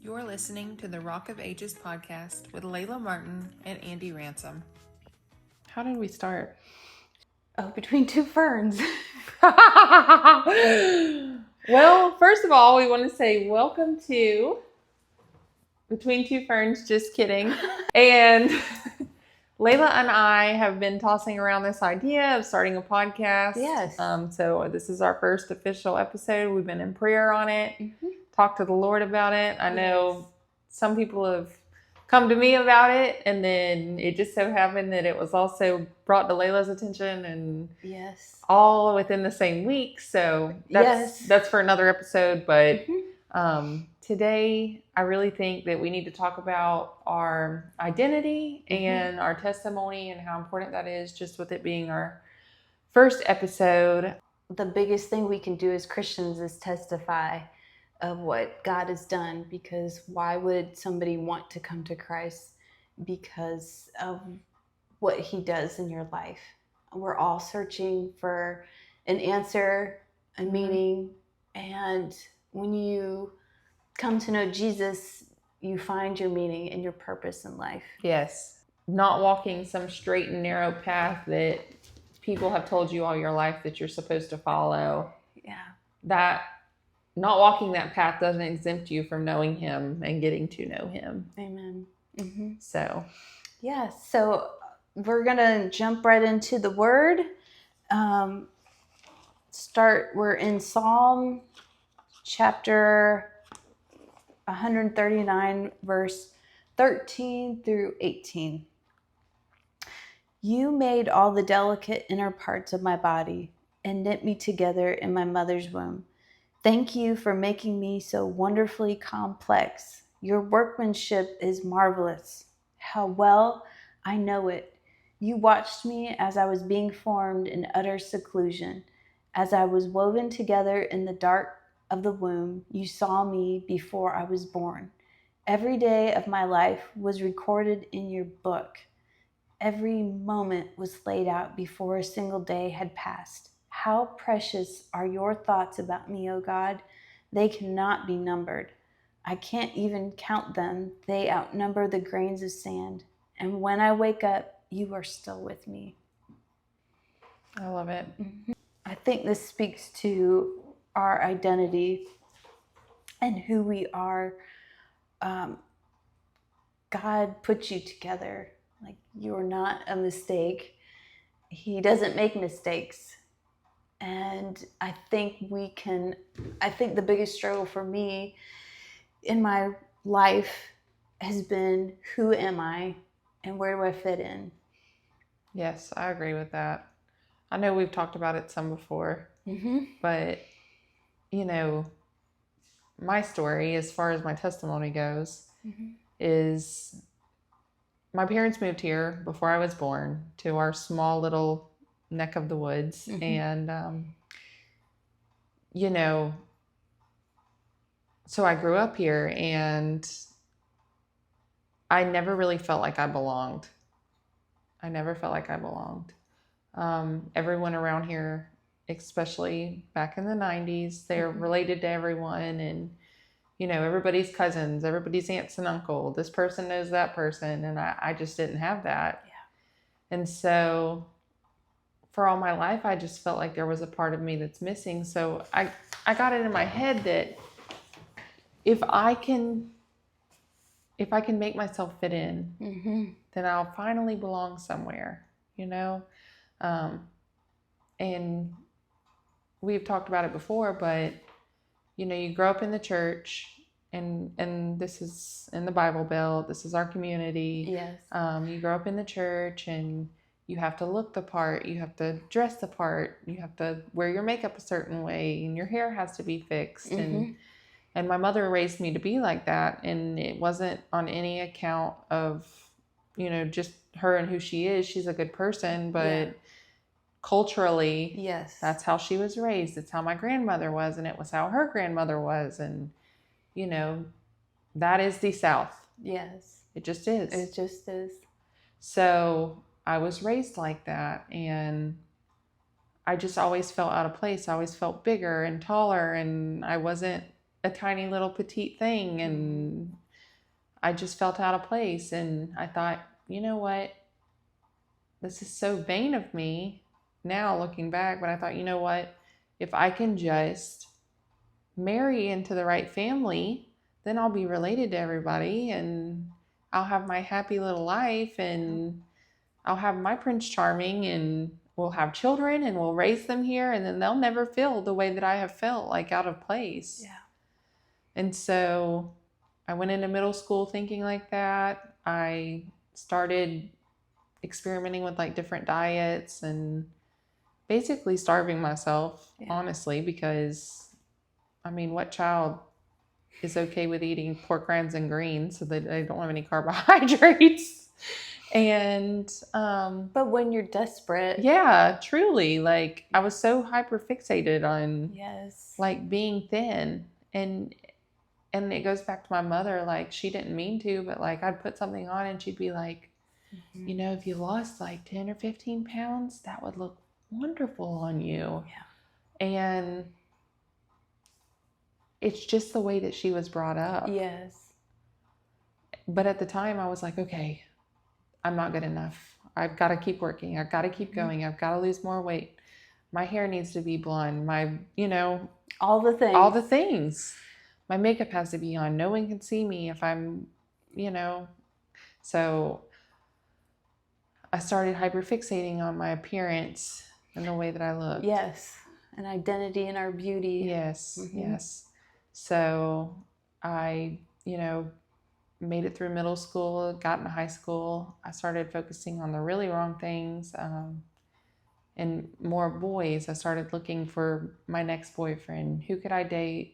You're listening to the Rock of Ages podcast with Layla Martin and Andy Ransom. How did we start? Oh, between two ferns. Well, first of all, we want to say welcome to Between Two Ferns, just kidding. And Layla and I have been tossing around this idea of starting a podcast. Yes. So this is our first official episode. We've been in prayer on it, talked to the Lord about it. I know some people have come to me about it, and then it just so happened that it was also brought to Layla's attention, and all within the same week. So that's for another episode. But today, I really think that we need to talk about our identity and our testimony and how important that is, just with it being our first episode. The biggest thing we can do as Christians is testify of what God has done, because why would somebody want to come to Christ? Because of what he does in your life. We're all searching for an answer, a meaning, and when you come to know Jesus, you find your meaning and your purpose in life. Yes. Not walking some straight and narrow path that people have told you all your life that you're supposed to follow. Yeah. That not walking that path doesn't exempt you from knowing him and getting to know him. Amen. So. Yeah. So we're going to jump right into the word. We're in Psalm chapter 139, verse 13 through 18. You made all the delicate inner parts of my body and knit me together in my mother's womb. Thank you for making me so wonderfully complex. Your workmanship is marvelous. How well I know it. You watched me as I was being formed in utter seclusion. As I was woven together in the dark of the womb, you saw me before I was born. Every day of my life was recorded in your book. Every moment was laid out before a single day had passed. How precious are your thoughts about me, O God? They cannot be numbered. I can't even count them. They outnumber the grains of sand. And when I wake up, you are still with me. I love it. I think this speaks to our identity and who we are. God put you together. Like, you're not a mistake. He doesn't make mistakes. And I think the biggest struggle for me in my life has been, who am I and where do I fit in? Yes, I agree with that. I know we've talked about it some before, but my story, as far as my testimony goes, is my parents moved here before I was born to our small little neck of the woods. And, so I grew up here and I never really felt like I belonged. Everyone around here, especially back in the 90s, they're related to everyone, and everybody's cousins, everybody's aunts and uncle. This person knows that person, and I just didn't have that. Yeah. And so for all my life, I just felt like there was a part of me that's missing. So I got it in my head that if I can make myself fit in, then I'll finally belong somewhere, and we've talked about it before, but you grow up in the church, and this is in the Bible Belt. This is our community. Yes. You grow up in the church, and you have to look the part. You have to dress the part. You have to wear your makeup a certain way, and your hair has to be fixed. And my mother raised me to be like that, and it wasn't on any account of, just her and who she is. She's a good person, but culturally, that's how she was raised. It's how my grandmother was, and it was how her grandmother was, and that is the South. Yes, it just is. It just is. So I was raised like that, and I just always felt out of place. I always felt bigger and taller, and I wasn't a tiny little petite thing, and I just felt out of place. And I thought, you know what? This is so vain of me now looking back, but I thought, you know what? If I can just marry into the right family, then I'll be related to everybody and I'll have my happy little life and I'll have my Prince Charming and we'll have children and we'll raise them here and then they'll never feel the way that I have felt, like out of place. Yeah. And so I went into middle school thinking like that. I started experimenting with like different diets and basically starving myself, honestly, because I mean, what child is okay with eating pork rinds and greens so that they don't have any carbohydrates? And but when you're desperate, yeah, truly, like I was so hyper fixated on yes, like being thin, and it goes back to my mother. Like she didn't mean to, but like I'd put something on and she'd be like, you know, if you lost like 10 or 15 pounds, that would look wonderful on you. Yeah. And it's just the way that she was brought up. Yes. But at the time I was like, okay, I'm not good enough. I've got to keep working. I've got to keep going. I've got to lose more weight. My hair needs to be blonde. My, you know, all the things. My makeup has to be on. No one can see me if I'm, you know. So I started hyperfixating on my appearance and the way that I looked. Yes. An identity in our beauty. Yes. Yes. So I, you know, made it through middle school, got into high school. I started focusing on the really wrong things and more boys. I started looking for my next boyfriend. Who could I date?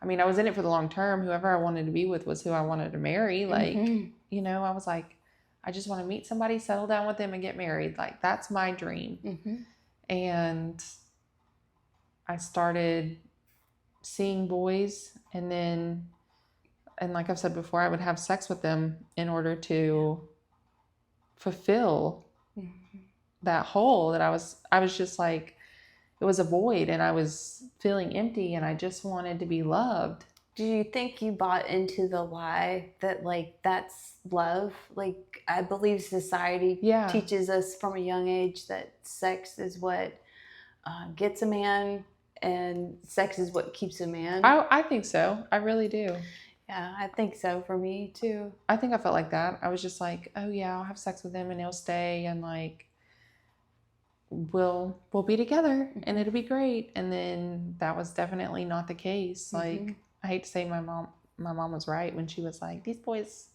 I mean, I was in it for the long term. Whoever I wanted to be with was who I wanted to marry. Like, you know, I was like, I just want to meet somebody, settle down with them, and get married. Like, that's my dream. And I started seeing boys, and like I've said before, I would have sex with them in order to fulfill that hole that I was just like, it was a void and I was feeling empty and I just wanted to be loved. Do you think you bought into the lie that like that's love? Like I believe society teaches us from a young age that sex is what gets a man and sex is what keeps a man. I think so. I really do. Yeah, I think so for me too. I think I felt like that. I was just like, oh yeah, I'll have sex with him and he'll stay and like we'll be together and it'll be great. And then that was definitely not the case. Like I hate to say my mom was right when she was like, these boys,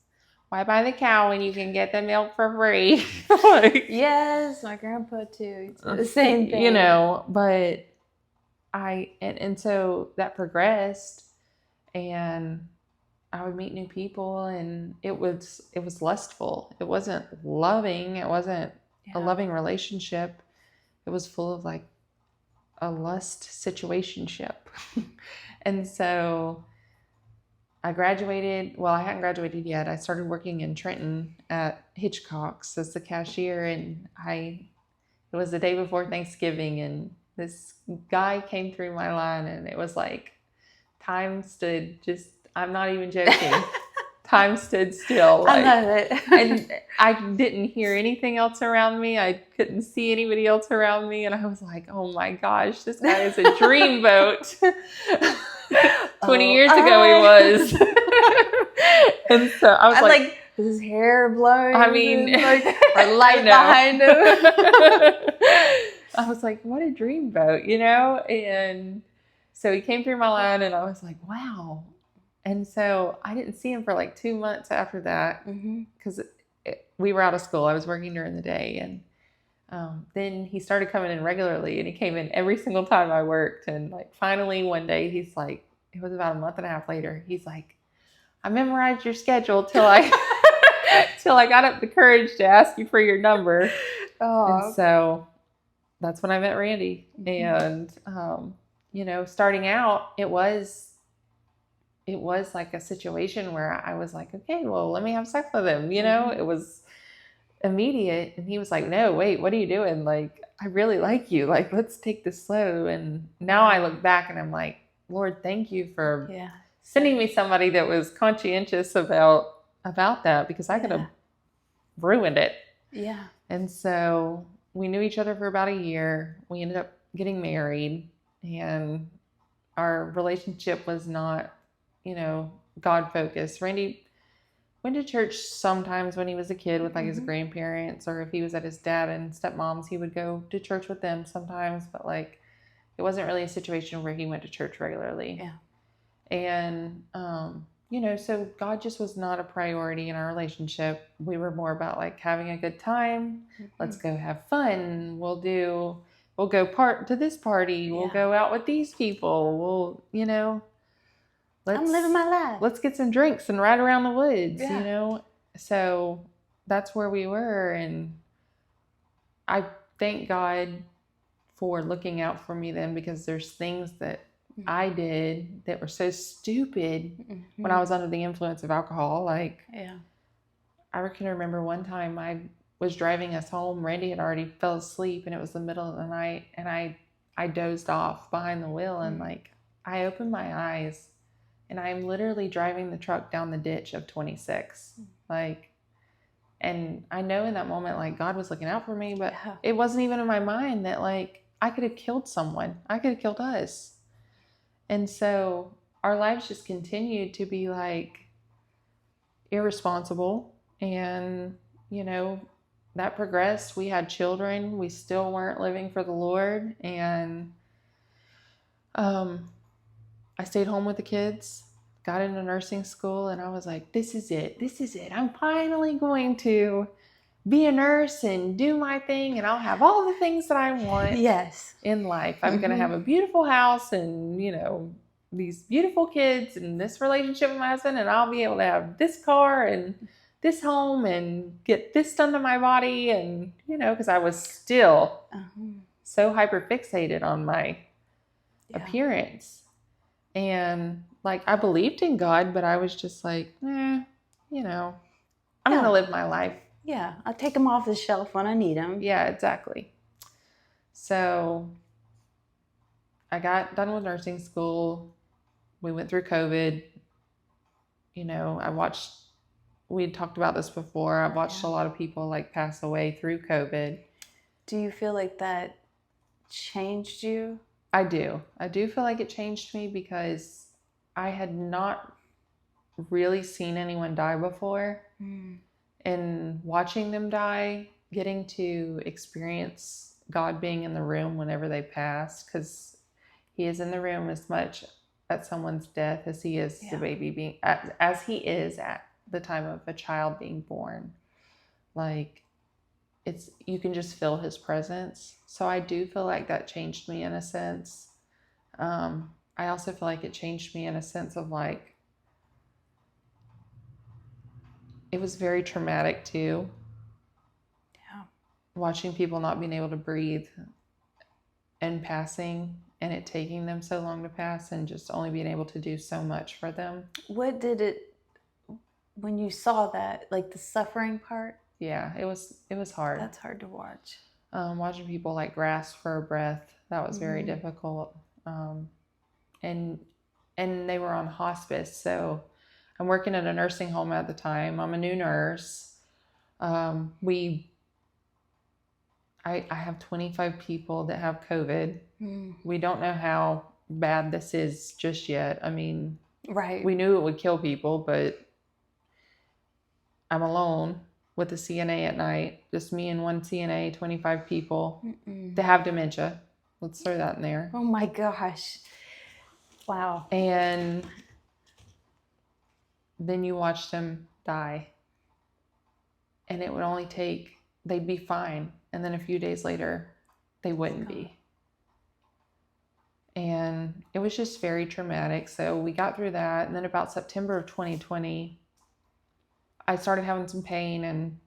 why buy the cow when you can get the milk for free? Like, yes, my grandpa too. It's the same thing. You know, but and so that progressed and I would meet new people and it was lustful. It wasn't loving. It wasn't a loving relationship. It was full of like a lust situationship. And so I graduated. Well, I hadn't graduated yet. I started working in Trenton at Hitchcock's as the cashier. And it was the day before Thanksgiving. And this guy came through my line and it was like time stood just, I'm not even joking. Time stood still. Like, I love it. And I didn't hear anything else around me. I couldn't see anybody else around me. And I was like, oh my gosh, this guy is a dreamboat. 20 years ago he was. And so I was like, his hair blowing. I mean, like a light behind him. I was like, what a dreamboat, you know? And so he came through my line and I was like, wow. And so I didn't see him for like 2 months after that because we were out of school. I was working during the day. And then he started coming in regularly and he came in every single time I worked. And like finally one day he's like, it was about a month and a half later. He's like, I memorized your schedule till I got up the courage to ask you for your number. And so that's when I met Randy. And, you know, starting out, it was like a situation where I was like, okay, well, let me have sex with him. You know, it was immediate. And he was like, no, wait, what are you doing? Like, I really like you. Like, let's take this slow. And now I look back and I'm like, Lord, thank you for sending me somebody that was conscientious about that, because I could have ruined it. Yeah. And so we knew each other for about a year. We ended up getting married, and our relationship was not, God focused. Randy went to church sometimes when he was a kid with like his grandparents, or if he was at his dad and stepmom's, he would go to church with them sometimes, but like it wasn't really a situation where he went to church regularly. Yeah. And so God just was not a priority in our relationship. We were more about like having a good time. Let's go have fun. We'll go to this party. We'll go out with these people. We'll, I'm living my life. Let's get some drinks and ride around the woods, So that's where we were. And I thank God for looking out for me then, because there's things that I did that were so stupid when I was under the influence of alcohol. Like, I can remember one time I was driving us home. Randy had already fell asleep, and it was the middle of the night, and I dozed off behind the wheel, and like I opened my eyes, and I'm literally driving the truck down the ditch of 26. Like, and I know in that moment, like, God was looking out for me, but it wasn't even in my mind that like I could have killed someone. I could have killed us. And so our lives just continued to be like irresponsible, and that progressed. We had children. We still weren't living for the Lord, and I stayed home with the kids, got into nursing school, and I was like, this is it. I'm finally going to be a nurse and do my thing, and I'll have all the things that I want in life. I'm going to have a beautiful house and, these beautiful kids and this relationship with my husband, and I'll be able to have this car and this home and get this done to my body. And, because I was still so hyper fixated on my appearance. And like, I believed in God, but I was just like, I'm going to live my life. Yeah, I'll take them off the shelf when I need them. Yeah, exactly. So I got done with nursing school. We went through COVID. We had talked about this before. I've watched a lot of people like pass away through COVID. Do you feel like that changed you? I do. I do feel like it changed me, because I had not really seen anyone die before. And watching them die, getting to experience God being in the room whenever they pass, because he is in the room as much at someone's death as he is the baby being, as he is at the time of a child being born. Like, you can just feel his presence. So I do feel like that changed me in a sense. I also feel like it changed me in a sense of like, it was very traumatic too. Yeah. Watching people not being able to breathe and passing, and it taking them so long to pass, and just only being able to do so much for them. What did it, when you saw that, like the suffering part? Yeah, it was hard. That's hard to watch. Watching people like grasp for a breath, that was very difficult. And they were on hospice, so I'm working at a nursing home at the time. I'm a new nurse. I have 25 people that have COVID. We don't know how bad this is just yet. I mean, we knew it would kill people, but I'm alone with a CNA at night, just me and one CNA, 25 people that have dementia. Let's throw that in there. Oh my gosh. Wow. And then you watch them die, and it would only take, they'd be fine, and then a few days later they wouldn't be. And it was just very traumatic. So we got through that, and then about September of 2020 I started having some pain, and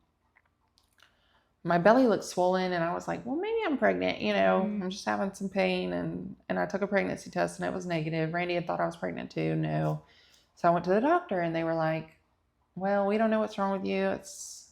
my belly looked swollen, and I was like, well, maybe I'm pregnant, I'm just having some pain. And I took a pregnancy test, and it was negative. Randy had thought I was pregnant too. No. So I went to the doctor, and they were like, well, we don't know what's wrong with you. It's,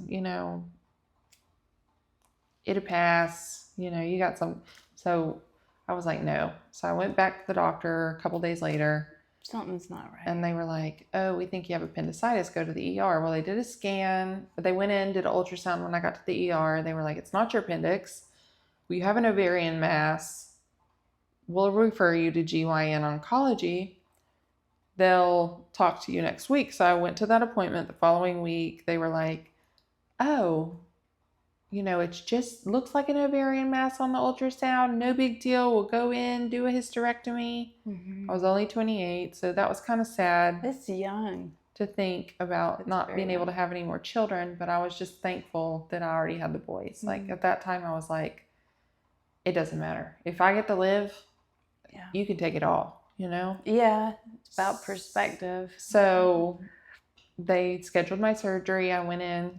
it'll pass, you got some. So I was like, no. So I went back to the doctor a couple days later. Something's not right. And they were like, oh, we think you have appendicitis. Go to the ER. Well, they did a scan. They went in, did an ultrasound. When I got to the ER, they were like, it's not your appendix. You have an ovarian mass. We'll refer you to GYN oncology. They'll talk to you next week. So I went to that appointment the following week. They were like, oh, it just looks like an ovarian mass on the ultrasound. No big deal. We'll go in, do a hysterectomy. I was only 28, so that was kind of sad. It's young to think about not being able to have any more children, but I was just thankful that I already had the boys. Like at that time, I was like, it doesn't matter. If I get to live, you can take it all, Yeah, it's about perspective. So they scheduled my surgery. I went in,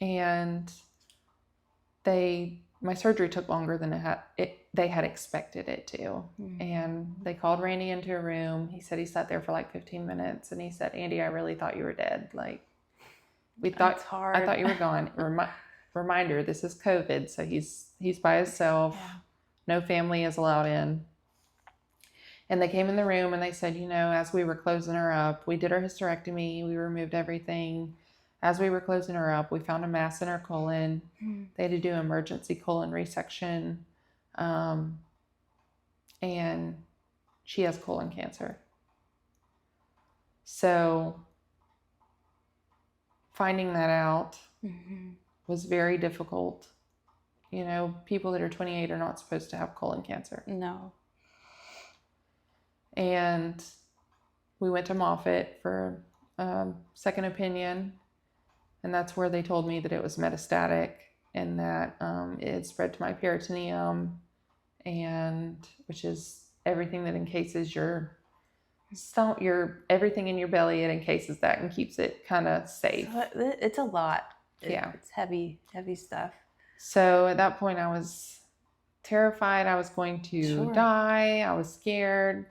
and my surgery took longer than they had expected it to. And they called Randy into a room. He said he sat there for like 15 minutes, and he said, Andy, I really thought you were dead. Like, I thought you were gone. Reminder, this is COVID, so he's by himself. Yeah. No family is allowed in. And they came in the room and they said, as we were closing her up, we did her hysterectomy, we removed everything. As we were closing her up, we found a mass in her colon. They had to do emergency colon resection. And she has colon cancer. So finding that out was very difficult. People that are 28 are not supposed to have colon cancer. No. And we went to Moffitt for second opinion. And that's where they told me that it was metastatic and that it had spread to my peritoneum, and which is everything that encases your everything in your belly. It encases that and keeps it kind of safe. So it's a lot. It's heavy stuff. So at that point, I was terrified. I was going to die. I was scared.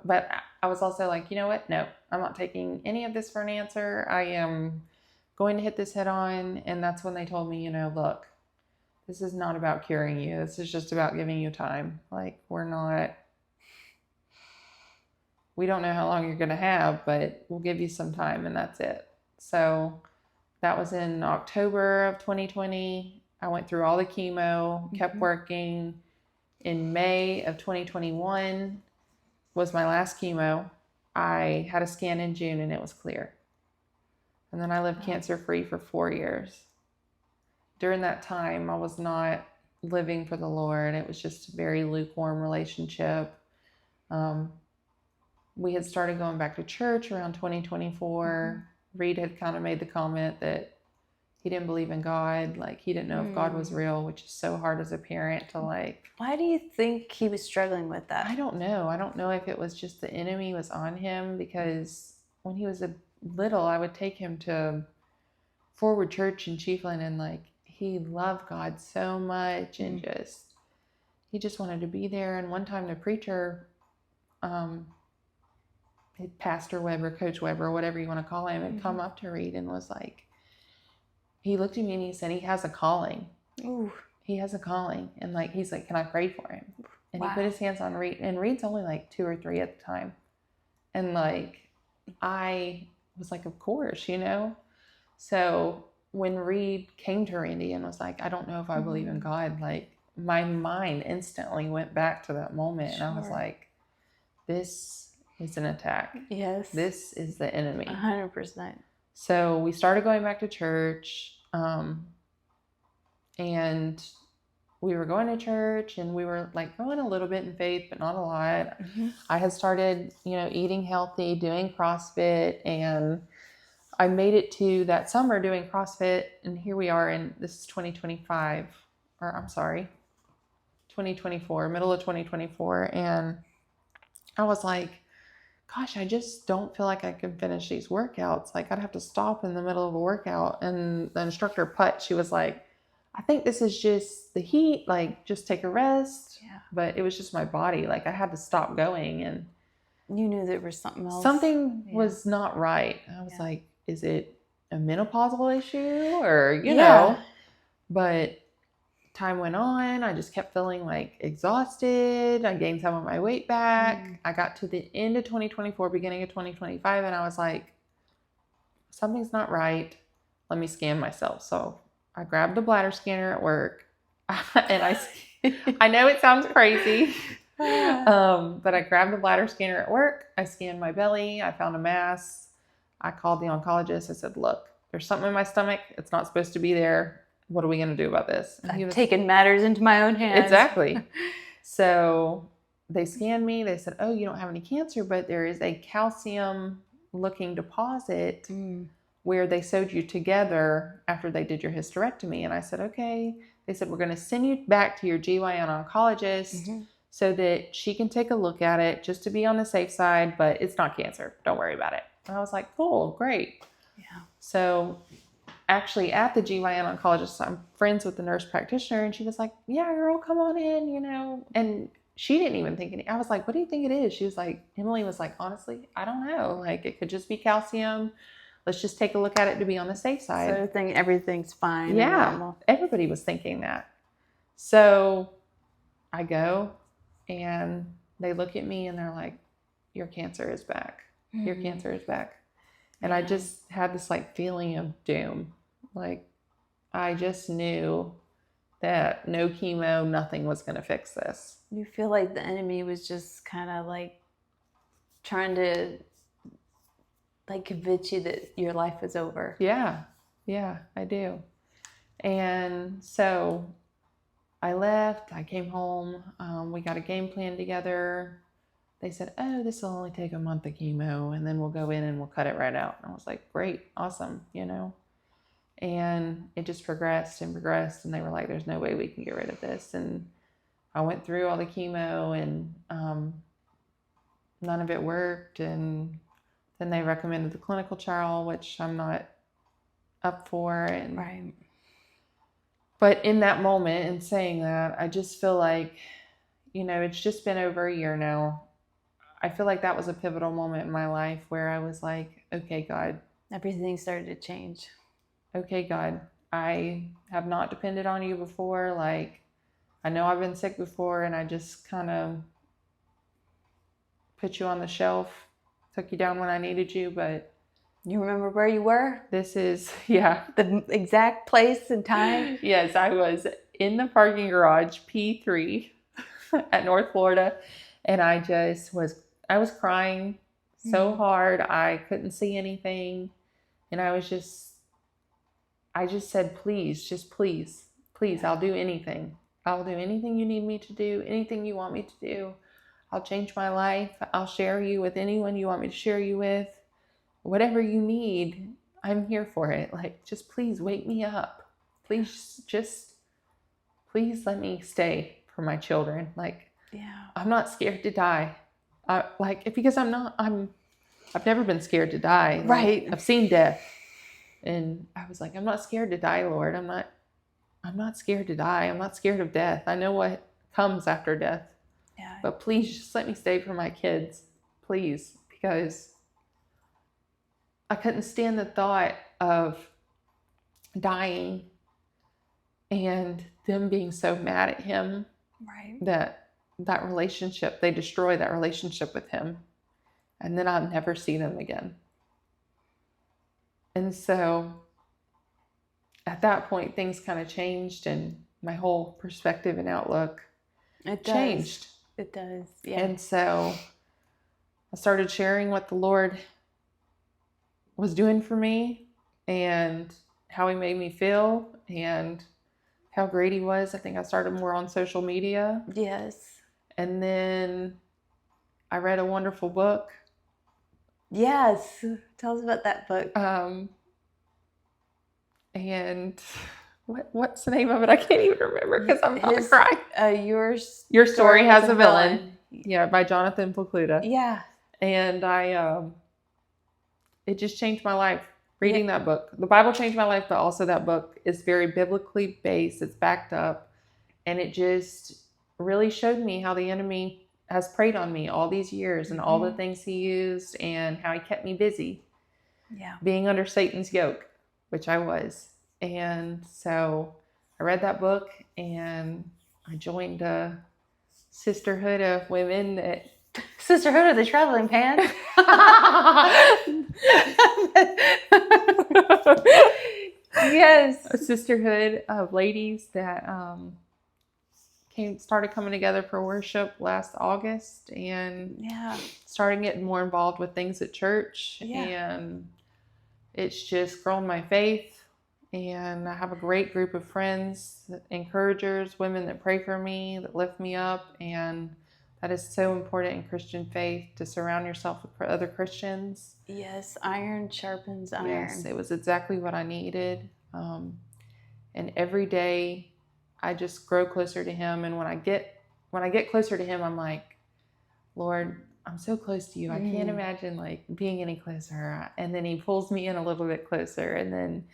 But I was also like, you know what? No, I'm not taking any of this for an answer. I am going to hit this head on. And that's when they told me, look, this is not about curing you. This is just about giving you time. Like, we don't know how long you're going to have, but we'll give you some time, and that's it. So that was in October of 2020. I went through all the chemo, kept working. In May of 2021 was my last chemo. I had a scan in June and it was clear. And then I lived cancer-free for 4 years. During that time, I was not living for the Lord. It was just a very lukewarm relationship. We had started going back to church around 2024. Reed had kind of made the comment that he didn't believe in God. Like, he didn't know if God was real, which is so hard as a parent to like. Why do you think he was struggling with that? I don't know. I don't know if it was just the enemy was on him, because when he was little, I would take him to Forward Church in Chiefland, and like, he loved God so much, and he just wanted to be there. And one time the preacher, Pastor Weber, Coach Weber, whatever you want to call him, had come up to Reed and was like, he looked at me and he said, he has a calling. Ooh. He has a calling. And like, he's like, can I pray for him? And he put his hands on Reed, and Reed's only like 2 or 3 at the time. And like, I was like, of course, So when Reed came to Randy and was like, I don't know if I believe in God, like, my mind instantly went back to that moment. And I was like, this is an attack. Yes. This is the enemy. 100%. So we started going back to church, and we were going to church, and we were like growing a little bit in faith, but not a lot. I had started, eating healthy, doing CrossFit, and I made it to that summer doing CrossFit, and here we are this is 2024, middle of 2024. And I was like, gosh, I just don't feel like I can finish these workouts. Like, I'd have to stop in the middle of a workout. And the instructor, Putt, she was like, I think this is just the heat. Like, just take a rest. Yeah. But it was just my body. Like, I had to stop going. And you knew there was something else. Something was not right. I was like, is it a menopausal issue? Or, you know. But time went on, I just kept feeling like exhausted. I gained some of my weight back. I got to the end of 2024, beginning of 2025, and I was like, something's not right. Let me scan myself. So I grabbed a bladder scanner at work, and I know it sounds crazy, but I grabbed a bladder scanner at work. I scanned my belly. I found a mass. I called the oncologist. I said, look, there's something in my stomach. It's not supposed to be there. What are we going to do about this? And I've taken matters into my own hands. Exactly. So they scanned me. They said, oh, you don't have any cancer, but there is a calcium looking deposit where they sewed you together after they did your hysterectomy. And I said, okay. They said, we're going to send you back to your GYN oncologist so that she can take a look at it just to be on the safe side, but it's not cancer. Don't worry about it. And I was like, cool, great. Yeah. So actually at the GYN oncologist, I'm friends with the nurse practitioner, and she was like, yeah, girl, come on in, you know. And she didn't even think any. I was like, what do you think it is? She was like, Emily was like, honestly, I don't know. Like, it could just be calcium. Let's just take a look at it to be on the safe side. So I think everything's fine. Yeah, and normal. everybody was thinking that. So I go, and they look at me, and they're like, your cancer is back. Your cancer is back. And I just had this like feeling of doom. Like, I just knew that no chemo, nothing was going to fix this. You feel like the enemy was just kind of like trying to like convince you that your life was over. Yeah, I do. And so I left, I came home, we got a game plan together. They said, oh, this will only take a month of chemo, and then we'll go in and we'll cut it right out. And I was like, great, awesome, you know. And it just progressed and progressed, and they were like, there's no way we can get rid of this. And I went through all the chemo, and none of it worked. And then they recommended the clinical trial, which I'm not up for. And Right. But in that moment, and saying that, I just feel like, you know, it's just been over a year now. I feel like that was a pivotal moment in my life where I was like, okay, God. Everything started to change. Okay, God, I have not depended on you before. Like, I know I've been sick before, and I just kind of put you on the shelf, took you down when I needed you, but You remember where you were? this is, yeah. The exact place and time? Yes, I was in the parking garage, P3 at North Florida, and I was crying so hard. I couldn't see anything, and I just said, please, I'll do anything. I'll do anything you need me to do, anything you want me to do. I'll change my life. I'll share you with anyone you want me to share you with. Whatever you need, I'm here for it. Like, just please wake me up. Please please let me stay for my children. Like, Yeah. I'm not scared to die. Because I've never been scared to die. Like, Right. I've seen death. And I was like, I'm not scared to die, Lord. I'm not scared to die. I'm not scared of death. I know what comes after death. Yeah. But please just let me stay for my kids. Please. Because I couldn't stand the thought of dying and them being so mad at him Right. that relationship, they destroy that relationship with him. And then I'll never see them again. And so at that point, things kind of changed, and my whole perspective and outlook It does. changed. It does. Yeah. And so I started sharing what the Lord was doing for me and how he made me feel and how great he was. I think I started more on social media. Yes. And then I read a wonderful book. Yes. Tell us about that book. And what's the name of it? I can't even remember because I'm about to cry. Your Story Has a Villain. Yeah, by Jonathan Pokluda. Yeah. And it just changed my life reading that book. The Bible changed my life, but also that book is very biblically based. It's backed up. And it just really showed me how the enemy has preyed on me all these years and all the things he used and how he kept me busy. Yeah. Being under Satan's yoke, which I was. And so I read that book and I joined a sisterhood of women that Sisterhood of the Traveling Pants. Yes. a sisterhood of ladies that started coming together for worship last August and Yeah. started getting more involved with things at church. Yeah. And it's just grown my faith. And I have a great group of friends, encouragers, women that pray for me, that lift me up. And that is so important in Christian faith, to surround yourself with other Christians. Yes, iron sharpens iron. Yes, it was exactly what I needed. And every day I just grow closer to him. And when I get closer to him, I'm like, Lord, I'm so close to you. I can't imagine like being any closer. And then he pulls me in a little bit closer. And then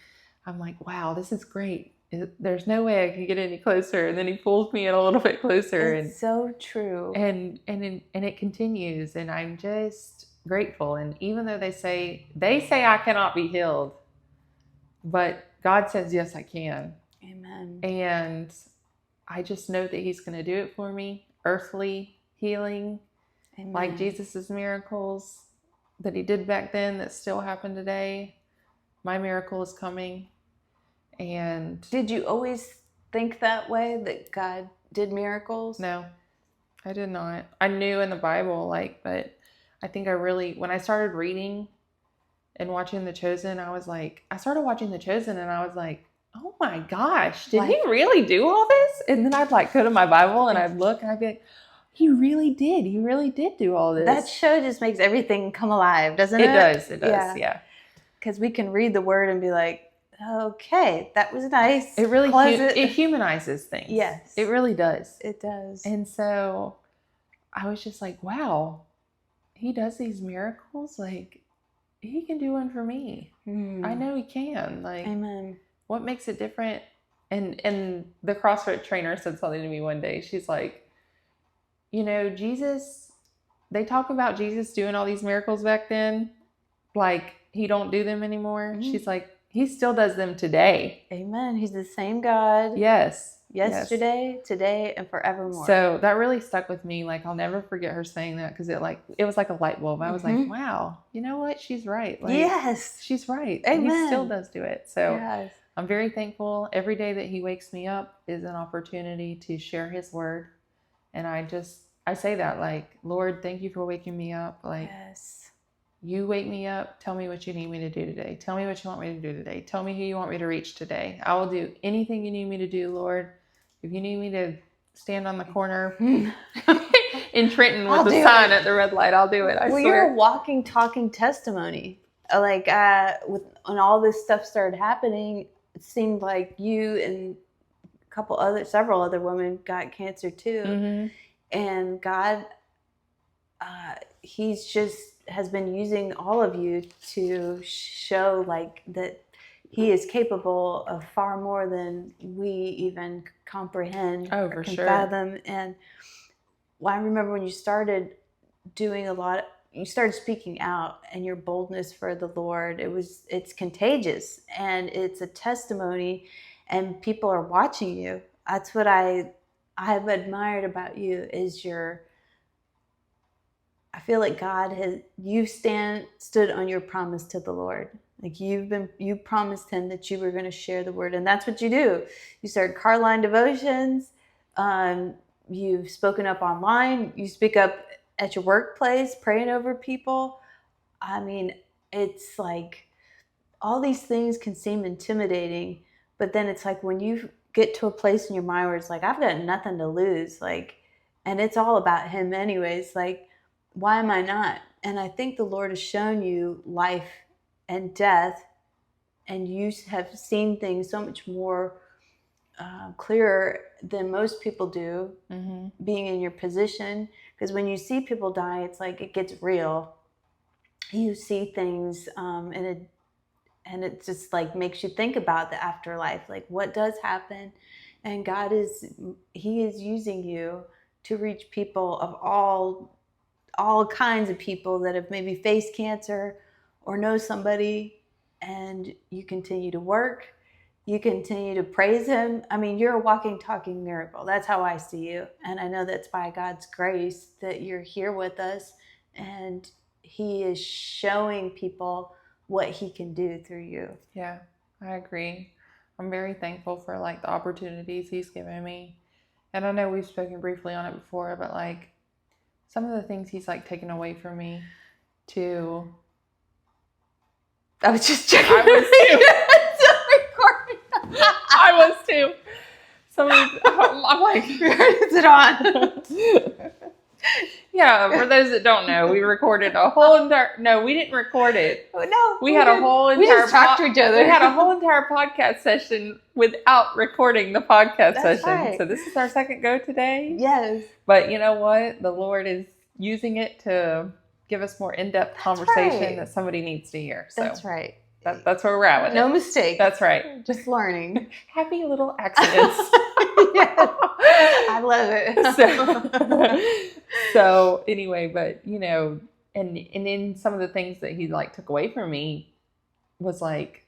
I'm like, wow, this is great. There's no way I can get any closer. And then he pulls me in a little bit closer. It's so true. And it continues. And I'm just grateful. And even though they say I cannot be healed, but God says, yes, I can. Amen. And I just know that he's going to do it for me. Earthly healing, Amen. like Jesus's miracles that he did back then that still happen today. My miracle is coming. And did you always think that way, that God did miracles? No, I did not. I knew in the Bible, but I think when I started reading and watching The Chosen, I started watching The Chosen and I was like, oh my gosh, did he really do all this? And then I'd go to my Bible and I'd look and I'd be like, he really did. He really did do all this. That show just makes everything come alive, doesn't it? It does, yeah. Because we can read the word and be like, okay, that was nice. It really it humanizes things. Yes. It really does. It does. And so I was just like, wow, he does these miracles. He can do one for me. I know he can. Amen. What makes it different? And the CrossFit trainer said something to me one day. She's like, Jesus, they talk about Jesus doing all these miracles back then. He don't do them anymore. Mm-hmm. She's like, he still does them today. Amen. He's the same God. Yes. Yesterday, today, and forevermore. So that really stuck with me. I'll never forget her saying that, because it was like a light bulb. I was like, wow, you know what? She's right. Yes. She's right. Amen. He still does do it. So yes. I'm very thankful. Every day that he wakes me up is an opportunity to share his word. And I say that, Lord, thank you for waking me up. Yes. You wake me up. Tell me what you need me to do today. Tell me what you want me to do today. Tell me who you want me to reach today. I will do anything you need me to do, Lord. If you need me to stand on the corner in Trenton with the sign at the red light, I'll do it. I swear. You're a walking, talking testimony. When all this stuff started happening, it seemed like you and several other women got cancer too. Mm-hmm. And God, he's just has been using all of you to show that he is capable of far more than we even comprehend or can fathom. And I remember when you started doing you started speaking out, and your boldness for the Lord, it's contagious, and it's a testimony, and people are watching you. That's what I have admired about you, is I feel like you stood on your promise to the Lord. You promised him that you were going to share the word, and that's what you do. You started Carline Devotions. You've spoken up online. You speak up at your workplace, praying over people. I mean, it's all these things can seem intimidating, but then it's when you get to a place in your mind where it's I've got nothing to lose, and it's all about him anyways. Why am I not? And I think the Lord has shown you life and death, and you have seen things so much more clearer than most people do, mm-hmm. being in your position. Because when you see people die, it's it gets real. You see things, and it just like makes you think about the afterlife, like what does happen. And God he is using you to reach people of all kinds of people that have maybe faced cancer or know somebody, and you continue to work you continue to praise him. I mean, you're a walking, talking miracle. That's how I see you. And I know that's by God's grace that you're here with us. And he is showing people what he can do through you. Yeah, I agree. I'm very thankful for like the opportunities he's given me. And I know we've spoken briefly on it before, but like some of the things he's like taken away from me to I was just checking. I was too. Recording. I was too. I'm like, Is it on? yeah, for those that don't know, we recorded a whole no, we didn't record it. No, We had a whole we entire just talked to each other. We had a whole entire podcast session without recording the podcast That's session. right. So this is our second go today. Yes. But you know what? The Lord is using it to give us more in-depth conversation right. that somebody needs to hear. So That's right. that's where we're at with No it. mistake. That's right. Just learning. Happy little accidents. Yes. I love it. So anyway, but you know, and then some of the things that he like took away from me was like,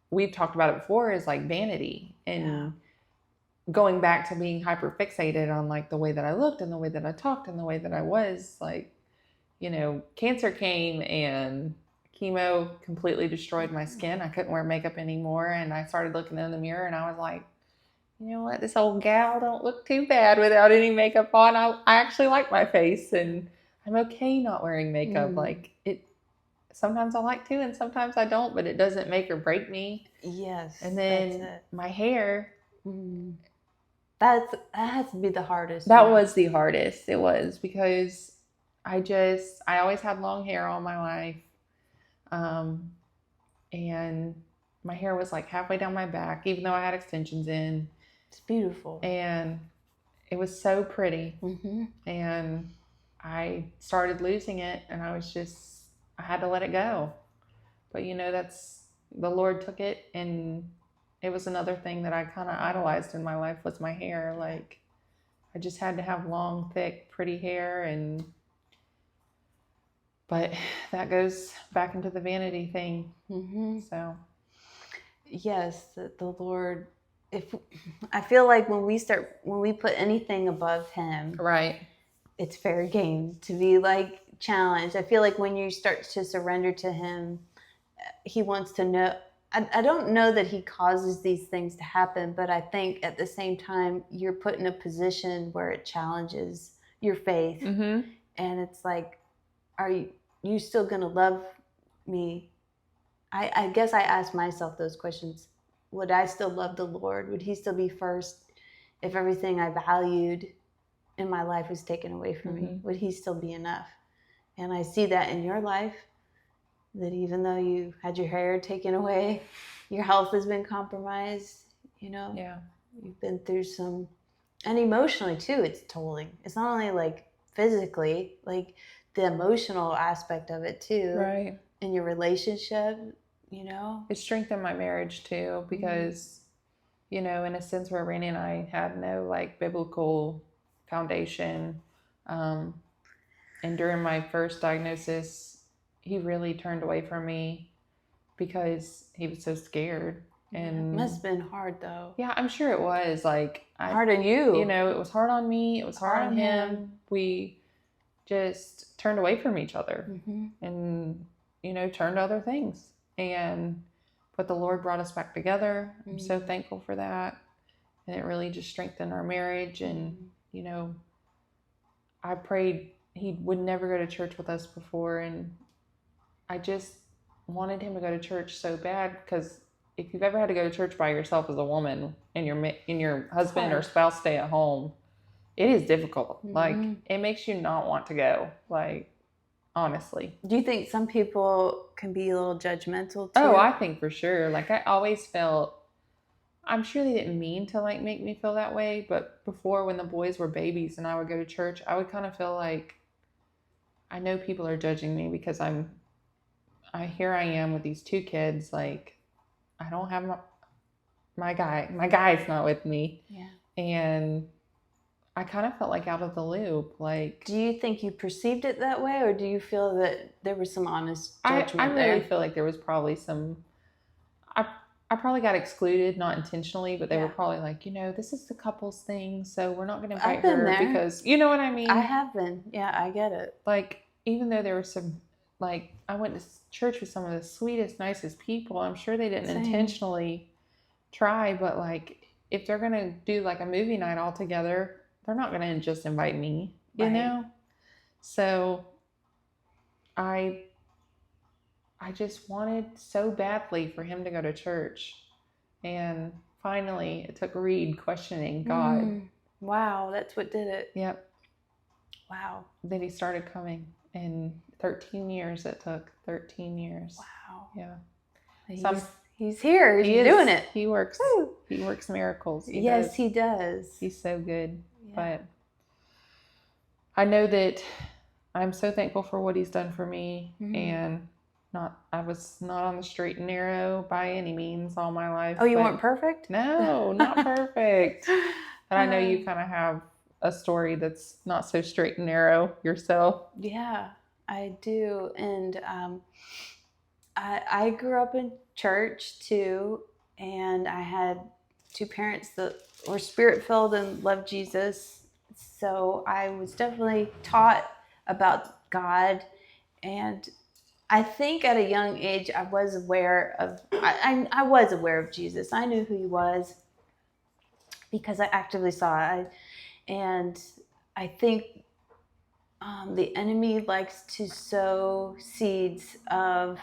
we've talked about it before, is like vanity and going back to being hyper fixated on like the way that I looked and the way that I talked and the way that I was. Like, you know, cancer came and chemo completely destroyed my skin. I couldn't wear makeup anymore, and I started looking in the mirror and I was like, you know what, this old gal don't look too bad without any makeup on. I actually like my face, and I'm okay not wearing makeup. Like it, sometimes I like to and sometimes I don't, but it doesn't make or break me. Yes. And then my hair. That has to be the hardest. That was the hardest. It was because I always had long hair all my life. And my hair was like halfway down my back, even though I had extensions in. It's beautiful. And it was so pretty. And I started losing it, and I had to let it go. But you know, the Lord took it, and it was another thing that I kind of idolized in my life was my hair. Like, I just had to have long, thick, pretty hair, but that goes back into the vanity thing. So, yes, the Lord. I feel like when we put anything above him, right, it's fair game to be like challenged. I feel like when you start to surrender to him, he wants to know. I don't know that he causes these things to happen, but I think at the same time, you're put in a position where it challenges your faith. And it's like, are you still going to love me? I guess I ask myself those questions. Would I still love the Lord? Would he still be first if everything I valued in my life was taken away from me? Would he still be enough? And I see that in your life, that even though you had your hair taken away, your health has been compromised, you know? Yeah. You've been through some, and emotionally too, it's tolling. It's not only like physically, like the emotional aspect of it too. Right. In your relationship, you know? It strengthened my marriage too, because, you know, in a sense where Randy and I had no like biblical foundation. And during my first diagnosis, he really turned away from me because he was so scared. And it must have been hard though. Yeah, I'm sure it was. Like, hard on you. You know, it was hard on me. It was hard on him. We just turned away from each other and, you know, turned to other things. But the Lord brought us back together. I'm so thankful for that. And it really just strengthened our marriage. And, you know, I prayed he would never go to church with us before. And I just wanted him to go to church so bad, because if you've ever had to go to church by yourself as a woman and your husband or spouse stay at home, it is difficult. Like, it makes you not want to go. Like, honestly. Do you think some people can be a little judgmental too? Oh, I think for sure. Like, I always felt, I'm sure they didn't mean to like make me feel that way, but before, when the boys were babies and I would go to church, I would kind of feel like, I know people are judging me because here I am with these two kids. Like, I don't have my guy's not with me. Yeah. And I kind of felt like out of the loop. Like, do you think you perceived it that way, or do you feel that there was some honest judgment I there? really feel like there was probably some. I probably got excluded, not intentionally, but they were Yeah. probably like, this is the couple's thing, so we're not going to I've invite been her there. because, you know what I mean? I have been. Yeah, I get it. Like, even though there were some, like, I went to church with some of the sweetest, nicest people. I'm sure they didn't Same. intentionally try, but like, if they're going to do like a movie night all together, they're not going to just invite me, you Right. know? So I just wanted so badly for him to go to church. And finally, it took Reed questioning God. Wow, that's what did it. Yep. Wow. Then he started coming. And 13 years it took. 13 years. Wow. Yeah. He's here. He's doing it. He works. Woo. He works miracles. He does. He's so good. Yeah. But I know that I'm so thankful for what he's done for me. And I was not on the straight and narrow by any means all my life. Oh, you weren't perfect? No, not perfect. But I know you kind of have a story that's not so straight and narrow yourself. Yeah, I do. And I grew up in church too, and I had two parents that were spirit-filled and loved Jesus. So I was definitely taught about God, and I think at a young age I was aware of I was aware of Jesus. I knew who he was because I actively saw it. And I think the enemy likes to sow seeds of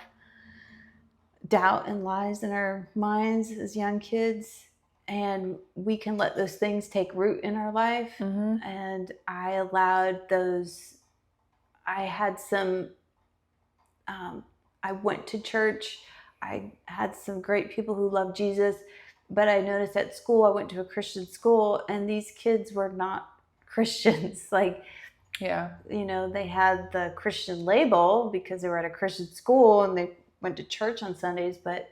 doubt and lies in our minds as young kids, and we can let those things take root in our life. And I allowed those. I had some I went to church. I had some great people who loved Jesus, but I noticed at school, I went to a Christian school, and these kids were not Christians. Like, yeah, they had the Christian label because they were at a Christian school and they went to church on Sundays, but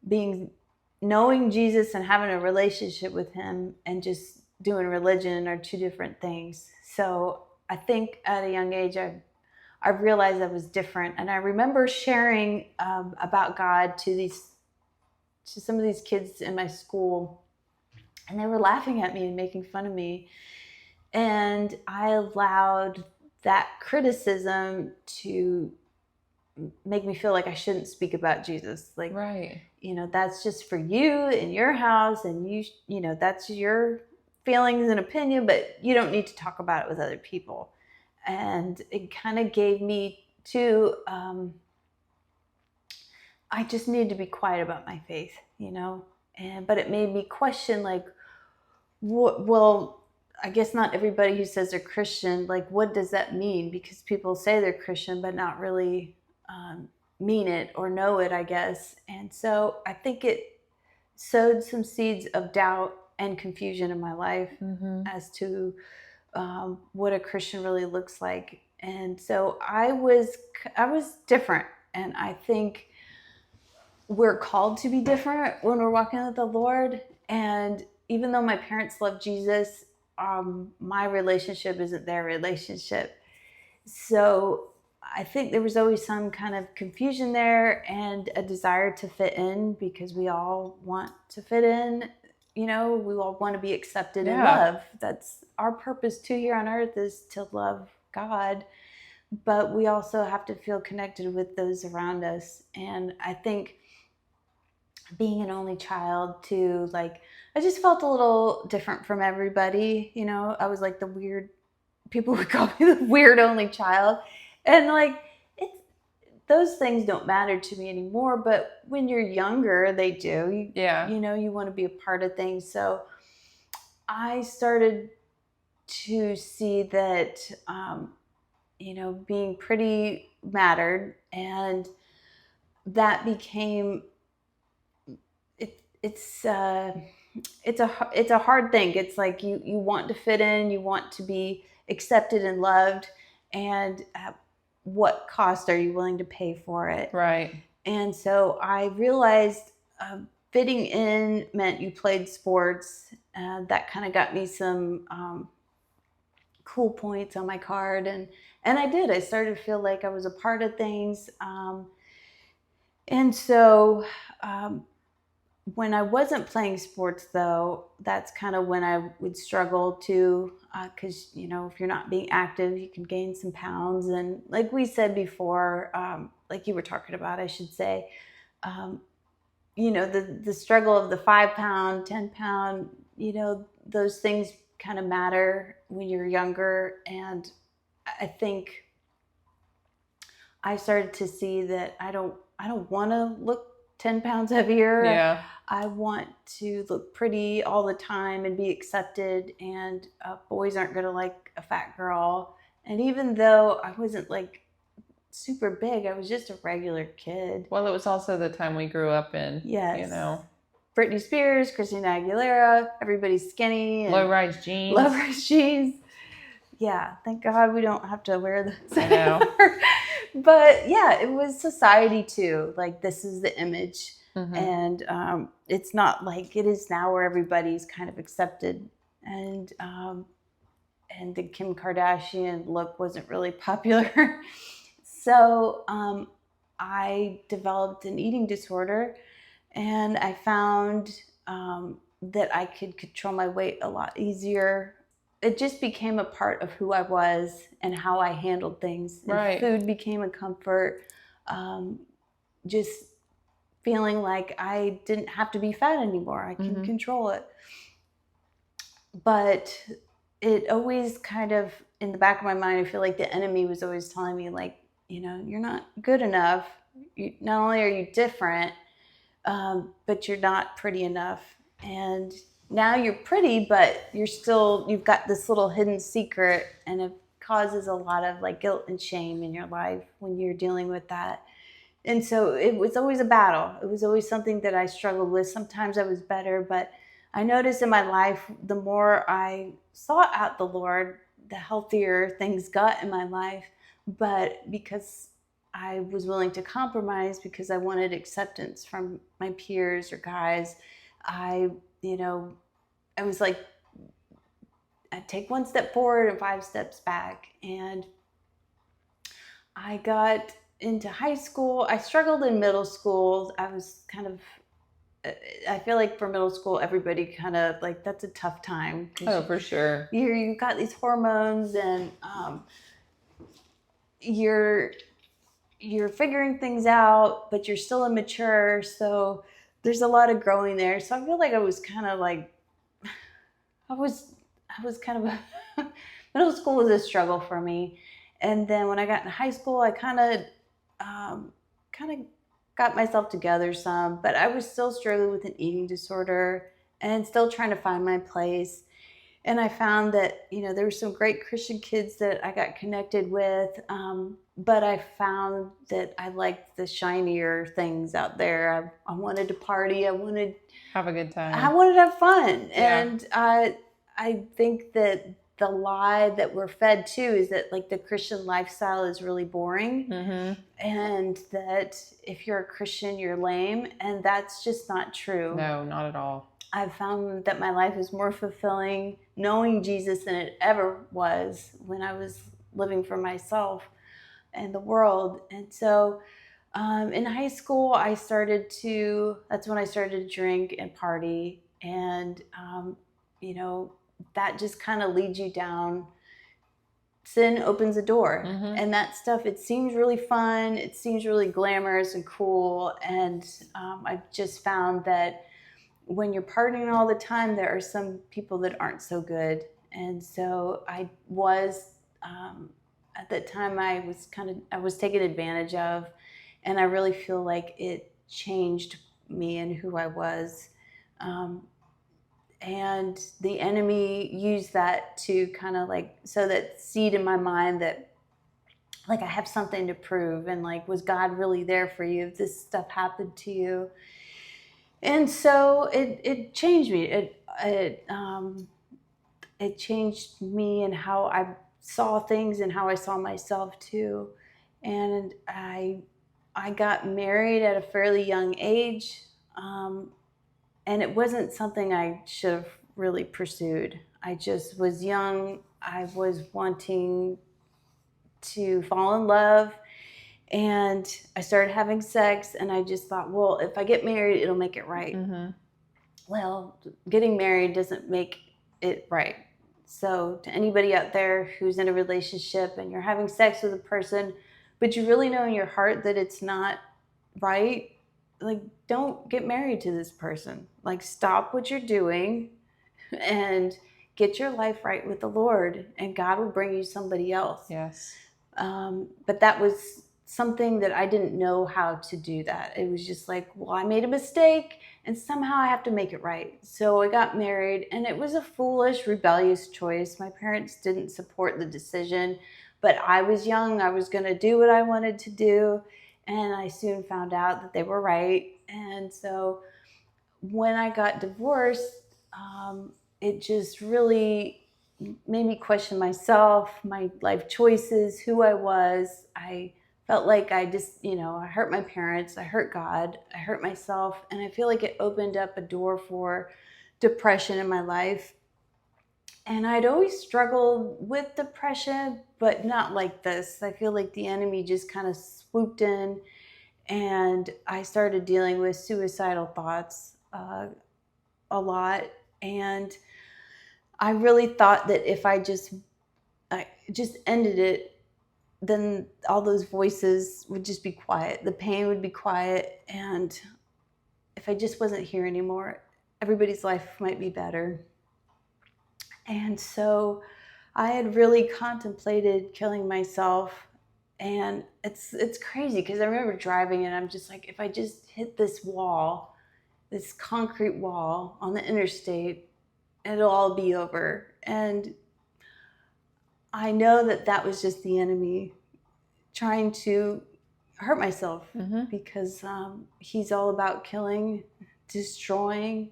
knowing Jesus and having a relationship with him and just doing religion are two different things. So I think at a young age, I realized I was different. And I remember sharing about God to some of these kids in my school, and they were laughing at me and making fun of me. And I allowed that criticism to make me feel like I shouldn't speak about Jesus. Like, right. That's just for you in your house, and that's your feelings and opinion, but you don't need to talk about it with other people. And it kind of gave me to, I just needed to be quiet about my faith, but it made me question, like, well, I guess not everybody who says they're Christian, like, what does that mean? Because people say they're Christian, but not really mean it or know it, I guess. And so I think it sowed some seeds of doubt and confusion in my life as to what a Christian really looks like. And so I was different. And I think we're called to be different when we're walking with the Lord. And even though my parents love Jesus, my relationship isn't their relationship. So I think there was always some kind of confusion there and a desire to fit in, because we all want to fit in. We all want to be accepted and loved. That's our purpose too here on earth, is to love God. But we also have to feel connected with those around us. And I think being an only child too, like, I just felt a little different from everybody. I was like the weird, people would call me the weird only child. And like, those things don't matter to me anymore, but when you're younger, they do. You want to be a part of things. So I started to see that, being pretty mattered, and that became, it's a hard thing. It's like you want to fit in, you want to be accepted and loved, and what cost are you willing to pay for it? Right. And so I realized fitting in meant you played sports. That kind of got me some cool points on my card, and I did. I started to feel like I was a part of things, and so when I wasn't playing sports, though, that's kind of when I would struggle too, because if you're not being active, you can gain some pounds. And like we said before, like you were talking about, I should say, um, the struggle of the 5 pound, 10 pound, those things kind of matter when you're younger. And I think I started to see that I don't want to look 10 pounds heavier. Yeah. I want to look pretty all the time and be accepted. And boys aren't going to like a fat girl. And even though I wasn't like super big, I was just a regular kid. Well, it was also the time we grew up in. Yes. Britney Spears, Christina Aguilera, everybody's skinny. And low-rise jeans. Low-rise jeans. Yeah, thank God we don't have to wear those. I know. But yeah, it was society too. Like, this is the image. Mm-hmm. And it's not like it is now where everybody's kind of accepted. And the Kim Kardashian look wasn't really popular. So I developed an eating disorder, and I found that I could control my weight a lot easier. It just became a part of who I was and how I handled things. And right. Food became a comfort. Just feeling like I didn't have to be fat anymore. I can control it. But it always kind of, in the back of my mind, I feel like the enemy was always telling me, like, you're not good enough. Not only are you different, but you're not pretty enough. And now you're pretty, but you've got this little hidden secret, and it causes a lot of like guilt and shame in your life when you're dealing with that. And so it was always a battle. It was always something that I struggled with. Sometimes I was better, but I noticed in my life, the more I sought out the Lord, the healthier things got in my life. But because I was willing to compromise, because I wanted acceptance from my peers or guys, I was like, I'd take one step forward and 5 steps back. And I got into high school. I struggled in middle school. I feel like for middle school, everybody kind of like, that's a tough time. Oh, for sure. You've got these hormones, and you're figuring things out, but you're still immature. So there's a lot of growing there. So I feel like I was kind of like, I was kind of middle school was a struggle for me. And then when I got in high school, I kind of got myself together some, but I was still struggling with an eating disorder and still trying to find my place. And I found that, there were some great Christian kids that I got connected with, but I found that I liked the shinier things out there. I wanted to party. I wanted have a good time. I wanted to have fun. Yeah. And I think that the lie that we're fed too is that like the Christian lifestyle is really boring, and that if you're a Christian, you're lame. And that's just not true. No, not at all. I've found that my life is more fulfilling knowing Jesus than it ever was when I was living for myself and the world. And so in high school, that's when I started to drink and party. And, that just kind of leads you down. Sin opens a door. And that stuff, it seems really fun. It seems really glamorous and cool. And I just found that when you're partying all the time, there are some people that aren't so good. And so I was, at that time, I was taken advantage of. And I really feel like it changed me and who I was. And the enemy used that to kind of like sow that seed in my mind that like I have something to prove, and like, was God really there for you if this stuff happened to you? And so it changed me. It changed me and how I saw things and how I saw myself too. And I got married at a fairly young age. And it wasn't something I should have really pursued. I just was young. I was wanting to fall in love. And I started having sex, and I just thought, well, if I get married, it'll make it right. Well, getting married doesn't make it right. So to anybody out there who's in a relationship and you're having sex with a person, but you really know in your heart that it's not right, like, don't get married to this person. Like, stop what you're doing and get your life right with the Lord, and God will bring you somebody else. Yes. But that was something that I didn't know how to do that. It was just like, well, I made a mistake and somehow I have to make it right. So I got married, and it was a foolish, rebellious choice. My parents didn't support the decision, but I was young. I was going to do what I wanted to do. And I soon found out that they were right. And so when I got divorced, it just really made me question myself, my life choices, who I was. I felt like I just, I hurt my parents, I hurt God, I hurt myself. And I feel like it opened up a door for depression in my life. And I'd always struggled with depression, but not like this. I feel like the enemy just kind of swooped in, and I started dealing with suicidal thoughts a lot. And I really thought that if I just ended it, then all those voices would just be quiet. The pain would be quiet. And if I just wasn't here anymore, everybody's life might be better. And so I had really contemplated killing myself. And it's crazy because I remember driving and I'm just like, if I just hit this wall, this concrete wall on the interstate, it'll all be over. And I know that that was just the enemy trying to hurt myself, because he's all about killing, destroying.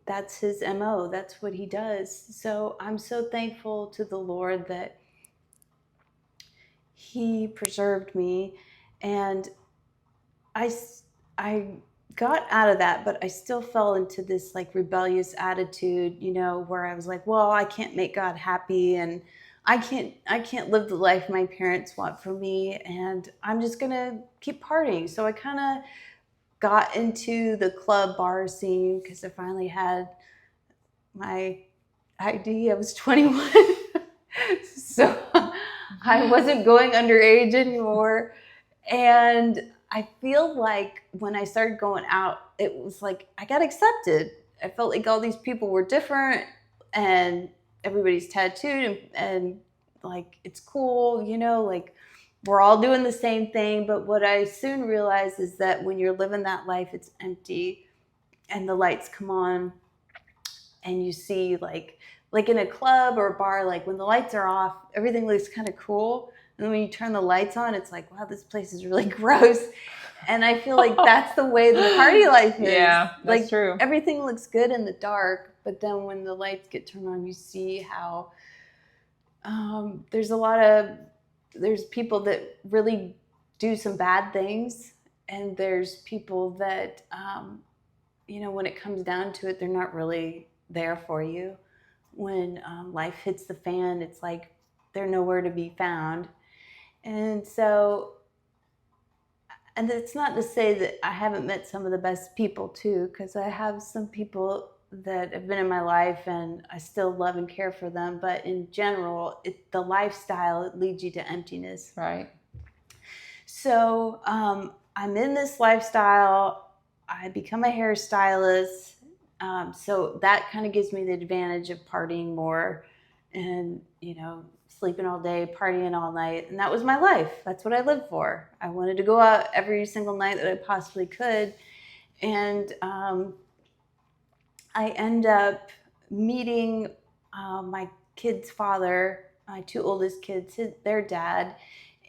That's his MO. That's what he does. So I'm so thankful to the Lord that he preserved me, and I got out of that, but I still fell into this like rebellious attitude, where I was like, well, I can't make God happy, and I can't live the life my parents want for me, and I'm just gonna keep partying. So I kind of got into the club bar scene because I finally had my ID. I was 21. So I wasn't going underage anymore. And I feel like when I started going out, it was like I got accepted. I felt like all these people were different, and everybody's tattooed, and like it's cool, like we're all doing the same thing. But what I soon realized is that when you're living that life, it's empty, and the lights come on, and you see like in a club or a bar, like when the lights are off, everything looks kind of cool. And then when you turn the lights on, it's like, wow, this place is really gross. And I feel like that's the way the party life is. Yeah, that's like, true. Everything looks good in the dark, but then when the lights get turned on, you see how there's people that really do some bad things. And there's people that, when it comes down to it, they're not really there for you. When life hits the fan, it's like they're nowhere to be found. And so, and it's not to say that I haven't met some of the best people too, because I have some people that have been in my life and I still love and care for them. But in general, the lifestyle, it leads you to emptiness. Right. So I'm in this lifestyle. I become a hairstylist. So that kind of gives me the advantage of partying more and, sleeping all day, partying all night. And that was my life. That's what I lived for. I wanted to go out every single night that I possibly could. And I end up meeting my kid's father, my two oldest kids, their dad.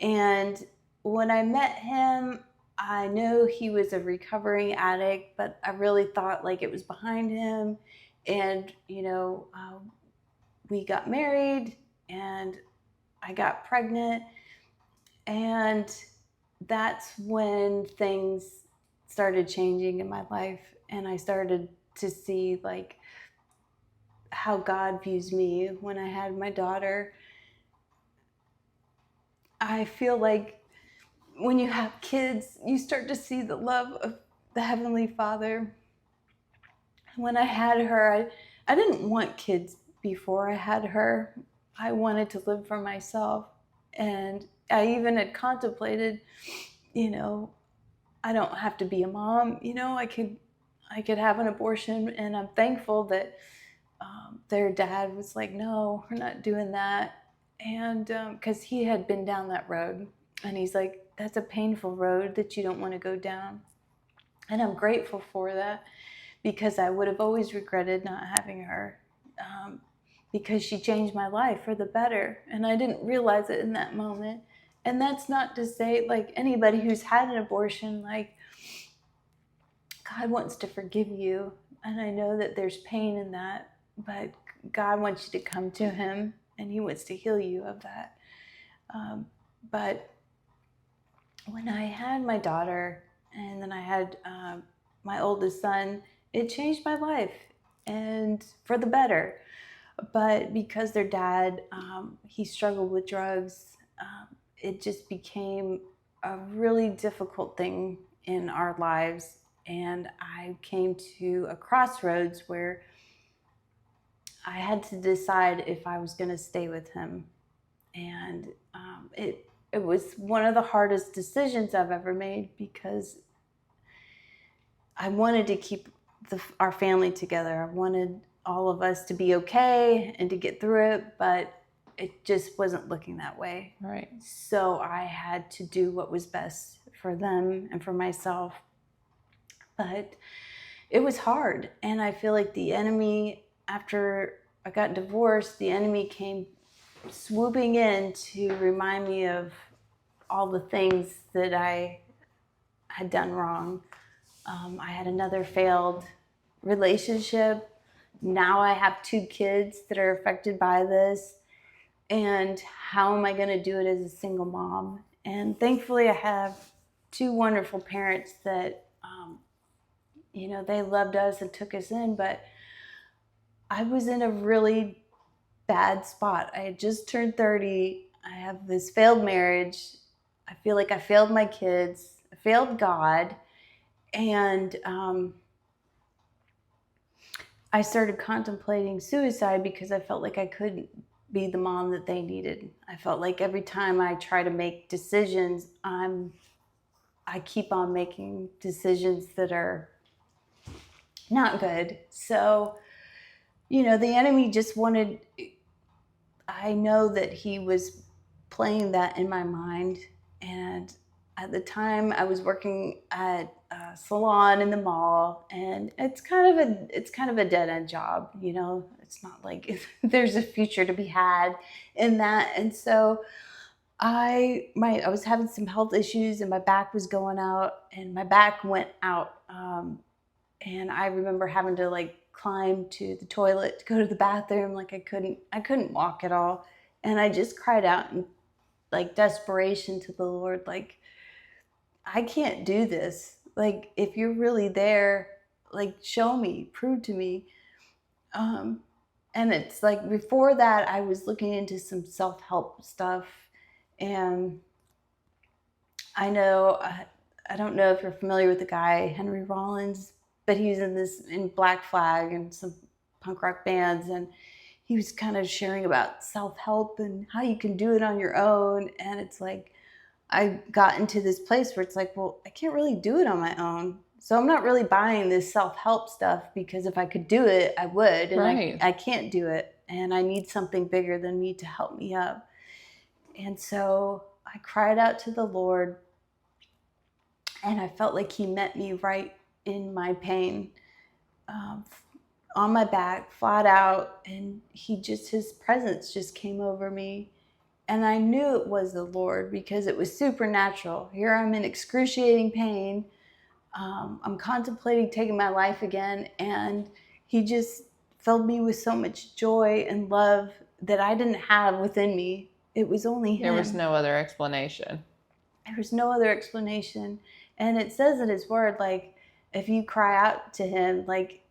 And when I met him, I know he was a recovering addict, but I really thought like it was behind him. And, we got married and I got pregnant. And that's when things started changing in my life. And I started to see like how God views me when I had my daughter. I feel like when you have kids, you start to see the love of the Heavenly Father. When I had her, I didn't want kids before I had her. I wanted to live for myself. And I even had contemplated, I don't have to be a mom, I could have an abortion. And I'm thankful that their dad was like, no, we're not doing that. And because he had been down that road, and he's like, that's a painful road that you don't want to go down. And I'm grateful for that, because I would have always regretted not having her, because she changed my life for the better. And I didn't realize it in that moment. And that's not to say, like, anybody who's had an abortion, like, God wants to forgive you. And I know that there's pain in that, but God wants you to come to him, and he wants to heal you of that. But when I had my daughter, and then I had my oldest son, it changed my life, and for the better. But because their dad, he struggled with drugs, it just became a really difficult thing in our lives. And I came to a crossroads where I had to decide if I was going to stay with him. And it was one of the hardest decisions I've ever made, because I wanted to keep our family together. I wanted all of us to be okay and to get through it, but it just wasn't looking that way. Right. So I had to do what was best for them and for myself. But it was hard. And I feel like the enemy, after I got divorced, the enemy came swooping in to remind me of all the things that I had done wrong. I had another failed relationship. Now I have 2 kids that are affected by this. And how am I going to do it as a single mom? And thankfully, I have 2 wonderful parents that, they loved us and took us in. But I was in a really bad spot. I had just turned 30. I have this failed marriage. I feel like I failed my kids. I failed God. And I started contemplating suicide, because I felt like I couldn't be the mom that they needed. I felt like every time I try to make decisions, I keep on making decisions that are not good. So, the enemy just wanted, I know that he was playing that in my mind. And at the time, I was working at a salon in the mall, and it's kind of a dead end job. It's not like there's a future to be had in that. And so I was having some health issues, and my back was going out, and my back went out. And I remember having to, like, climb to the toilet to go to the bathroom. Like, I couldn't walk at all. And I just cried out in, like, desperation to the Lord, like, I can't do this. Like, if you're really there, like, show me, prove to me. And it's like, before that, I was looking into some self-help stuff. And I don't know if you're familiar with the guy, Henry Rollins, but he was in Black Flag and some punk rock bands. And he was kind of sharing about self-help and how you can do it on your own. And it's like, I got into this place where it's like, well, I can't really do it on my own. So I'm not really buying this self-help stuff, because if I could do it, I would. And Right. I can't do it. And I need something bigger than me to help me up. And so I cried out to the Lord, and I felt like he met me right in my pain, on my back, flat out. And his presence just came over me. And I knew it was the Lord, because it was supernatural. Here I'm in excruciating pain. I'm contemplating taking my life again. And he just filled me with so much joy and love that I didn't have within me. It was only him. There was no other explanation. There was no other explanation. And it says in his word, like, if you cry out to him, like,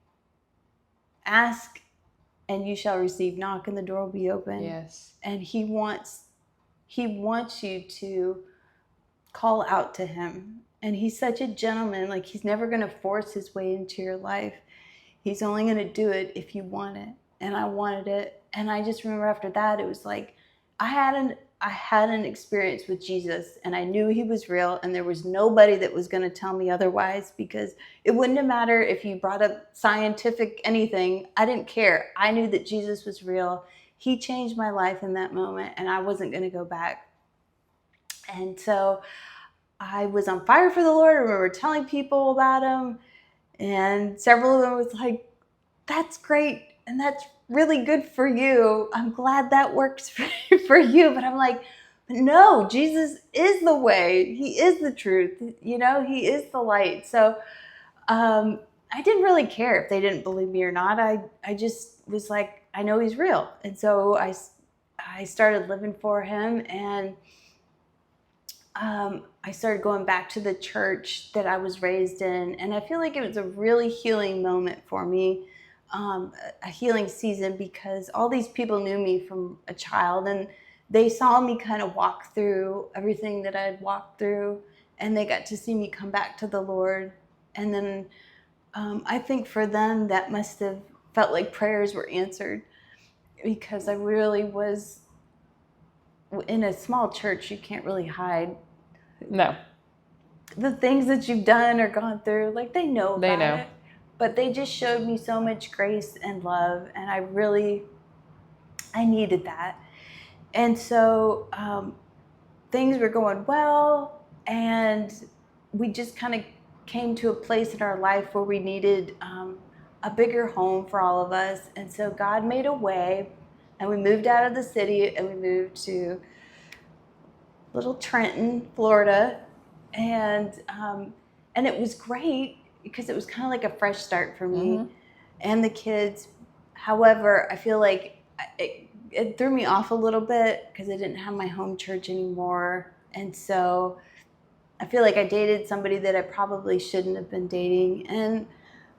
ask and you shall receive, knock and the door will be open. Yes. And he wants you to call out to him. And he's such a gentleman. Like, he's never going to force his way into your life. He's only going to do it if you want it. And I wanted it. And I just remember after that, it was like I had an experience with Jesus, and I knew he was real, and there was nobody that was going to tell me otherwise, because it wouldn't have mattered if you brought up scientific anything. I didn't care. I knew that Jesus was real. He changed my life in that moment, and I wasn't going to go back. And so I was on fire for the Lord. I remember telling people about him, and several of them was like, that's great, and that's really good for you. I'm glad that works for you. But I'm like, no, Jesus is the way. He is the truth. You know, he is the light. So I didn't really care if they didn't believe me or not. I just was like, I know he's real. And so I started living for him, and I started going back to the church that I was raised in. And I feel like it was a really healing moment for me. A healing season, because all these people knew me from a child, and they saw me kind of walk through everything that I'd walked through, and they got to see me come back to the Lord. And then I think for them that must have felt like prayers were answered, because I really was in a small church. You can't really hide No. the things that you've done or gone through. Like, they know about They know. it. But they just showed me so much grace and love, and I needed that. And so things were going well, and we just kind of came to a place in our life where we needed a bigger home for all of us. And so God made a way, and we moved out of the city, and we moved to little Trenton, Florida, and it was great, because it was kind of like a fresh start for me and the kids. However, I feel like it threw me off a little bit, because I didn't have my home church anymore. And so I feel like I dated somebody that I probably shouldn't have been dating. And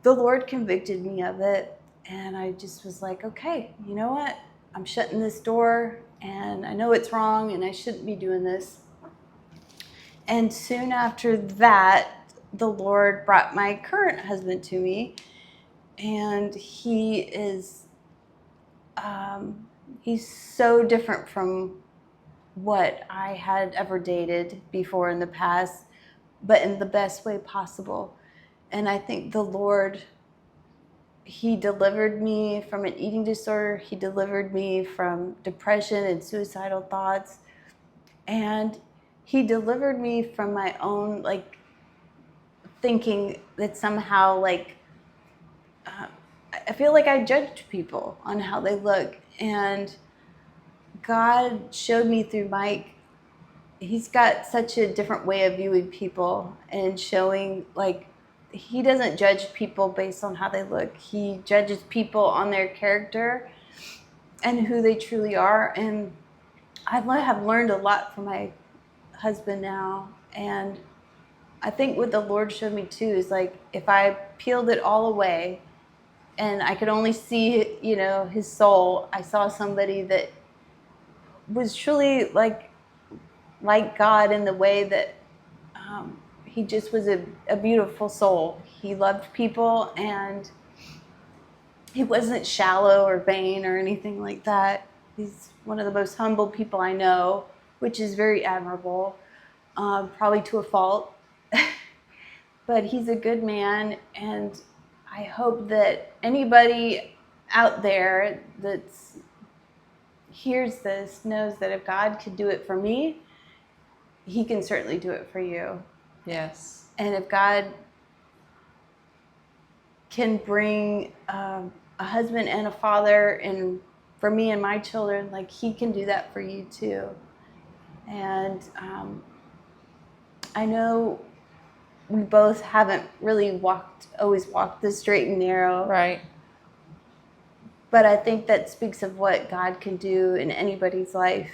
the Lord convicted me of it. And I just was like, okay, you know what? I'm shutting this door, and I know it's wrong, and I shouldn't be doing this. And soon after that, the Lord brought my current husband to me, and he is, he's so different from what I had ever dated before in the past, but in the best way possible. And I think the Lord, he delivered me from an eating disorder. He delivered me from depression and suicidal thoughts. And he delivered me from my own, like, thinking that somehow, like, I feel like I judged people on how they look. And God showed me through Mike, he's got such a different way of viewing people, and showing, like, he doesn't judge people based on how they look. He judges people on their character and who they truly are. And I have learned a lot from my husband now. And I think what the Lord showed me too is, like, if I peeled it all away and I could only see, you know, his soul, I saw somebody that was truly like God, in the way that he just was a beautiful soul. He loved people, and he wasn't shallow or vain or anything like that. He's one of the most humble people I know, which is very admirable, probably to a fault. But he's a good man, and I hope that anybody out there that hears this knows that if God could do it for me, he can certainly do it for you. Yes. And if God can bring a husband and a father, and for me and my children, like, he can do that for you too. And I know we both haven't really always walked the straight and narrow. Right. But I think that speaks of what God can do in anybody's life.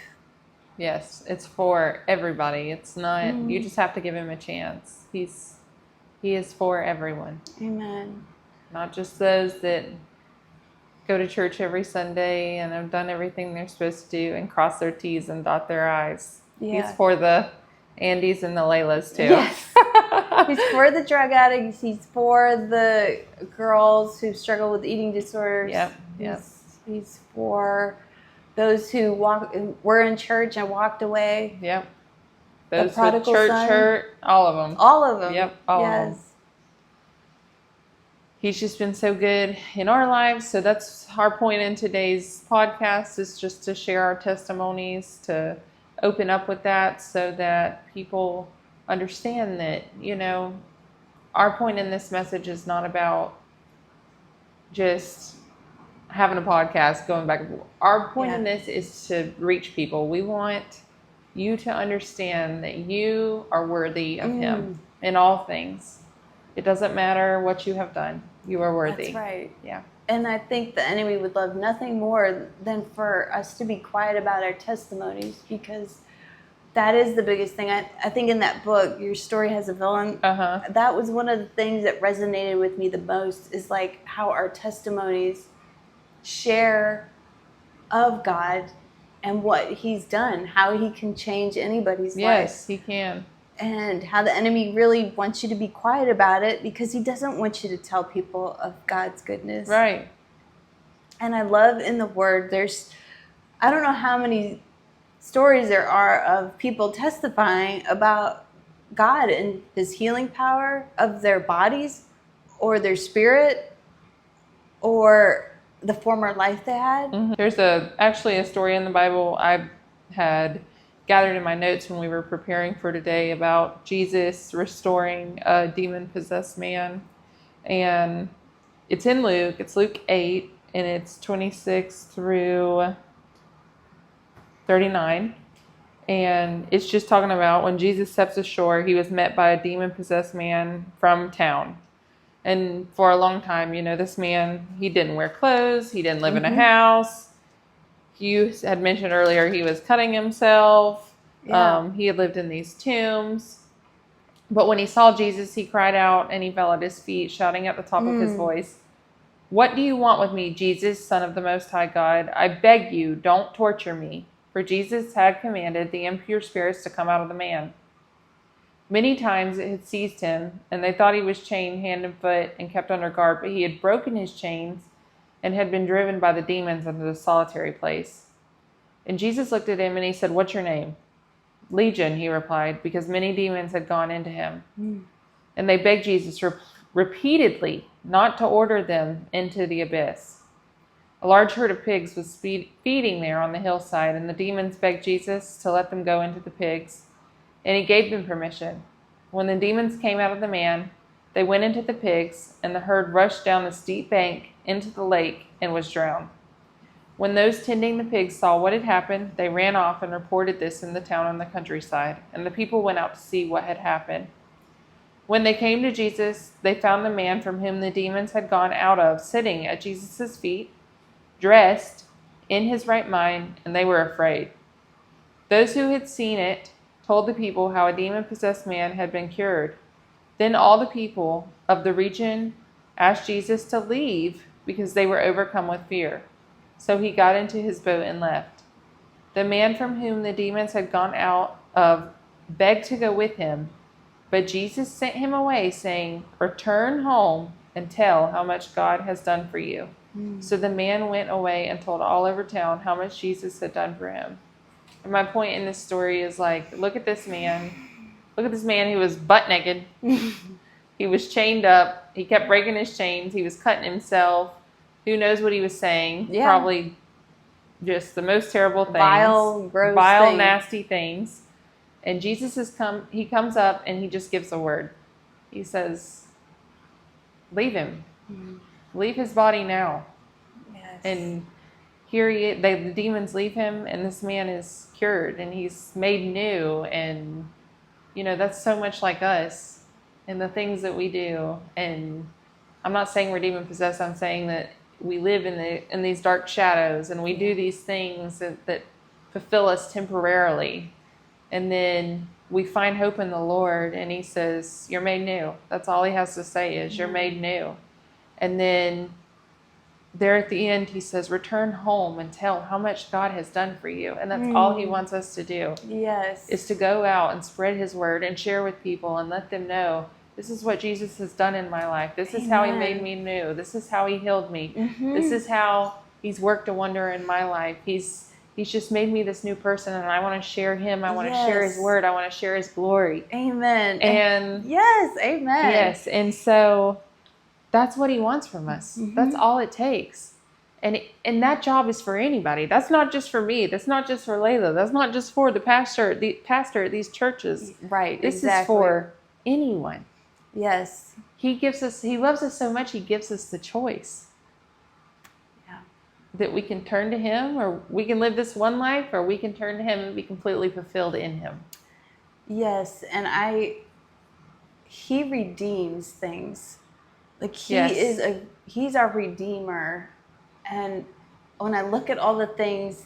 Yes, it's for everybody. It's not, you just have to give him a chance. He is for everyone. Amen. Not just those that go to church every Sunday and have done everything they're supposed to do and cross their T's and dot their I's. Yeah. He's for the Andy's and the Laylas too. Yes. He's for the drug addicts. He's for the girls who struggle with eating disorders. Yep. He's for those who were in church and walked away. Yep. Those the prodigal with church son. hurt, all of them. All of them. Yep, all of them. He's just been so good in our lives. So that's our point in today's podcast, is just to share our testimonies, to open up with that so that people understand that, our point in this message is not about just having a podcast going back and forth. Our point in this is to reach people. We want you to understand that you are worthy of Him in all things. It doesn't matter what you have done. You are worthy. That's right. Yeah. And I think the enemy would love nothing more than for us to be quiet about our testimonies, because that is the biggest thing. I think in that book, Your Story Has a Villain, that was one of the things that resonated with me the most, is like how our testimonies share of God and what He's done, how He can change anybody's life. Yes, He can. And how the enemy really wants you to be quiet about it, because he doesn't want you to tell people of God's goodness. Right. And I love in the Word, I don't know how many stories there are of people testifying about God and His healing power of their bodies or their spirit or the former life they had. Mm-hmm. There's actually a story in the Bible I had gathered in my notes when we were preparing for today about Jesus restoring a demon-possessed man. And it's in Luke. It's Luke 8, and it's 26 through 39. And it's just talking about when Jesus steps ashore, he was met by a demon-possessed man from town. And for a long time, this man, he didn't wear clothes. He didn't live in a house. You had mentioned earlier he was cutting himself. Yeah. He had lived in these tombs. But when he saw Jesus, he cried out and he fell at his feet, shouting at the top of his voice, "What do you want with me, Jesus, Son of the Most High God? I beg you, don't torture me." For Jesus had commanded the impure spirits to come out of the man. Many times it had seized him, and they thought he was chained hand and foot and kept under guard, but he had broken his chains and had been driven by the demons into the solitary place. And Jesus looked at him and he said, "What's your name?" "Legion," he replied, because many demons had gone into him. And they begged Jesus repeatedly not to order them into the abyss. A large herd of pigs was feeding there on the hillside, and the demons begged Jesus to let them go into the pigs, and he gave them permission. When the demons came out of the man, they went into the pigs, and the herd rushed down the steep bank into the lake and was drowned. When those tending the pigs saw what had happened, they ran off and reported this in the town and the countryside, and the people went out to see what had happened. When they came to Jesus, they found the man from whom the demons had gone out of sitting at Jesus' feet, dressed, in his right mind, and they were afraid. Those who had seen it told the people how a demon-possessed man had been cured. Then all the people of the region asked Jesus to leave because they were overcome with fear. So he got into his boat and left. The man from whom the demons had gone out of begged to go with him, but Jesus sent him away, saying, "Return home and tell how much God has done for you." So the man went away and told all over town how much Jesus had done for him. And my point in this story is look at this man. Look at this man who was butt naked. He was chained up. He kept breaking his chains. He was cutting himself. Who knows what he was saying? Yeah. Probably just the most terrible things. Vile, gross things. Nasty things. And Jesus he comes up and he just gives a word. He says, "Leave him. Leave his body now." Yes. And here the demons leave him, and this man is cured, and he's made new. And, that's so much like us and the things that we do. And I'm not saying we're demon-possessed. I'm saying that we live in these dark shadows, and we do these things that fulfill us temporarily. And then we find hope in the Lord, and he says, "You're made new." That's all he has to say is, "You're made new." And then there at the end, he says, return home and tell how much God has done for you. And that's all he wants us to do. Yes. Is to go out and spread his word and share with people and let them know, this is what Jesus has done in my life. This is how he made me new. This is how he healed me. This is how he's worked a wonder in my life. He's just made me this new person, and I want to share him. I want to share his word. I want to share his glory. Amen. And yes, amen. Yes, and so that's what he wants from us. That's all it takes. And that job is for anybody. That's not just for me. That's not just for Layla. That's not just for the pastor at these churches. Right. This is for anyone. Yes. He loves us so much, he gives us the choice. Yeah. That we can turn to him, or we can live this one life, or we can turn to him and be completely fulfilled in him. Yes, and he redeems things. Like he's our redeemer. And when I look at all the things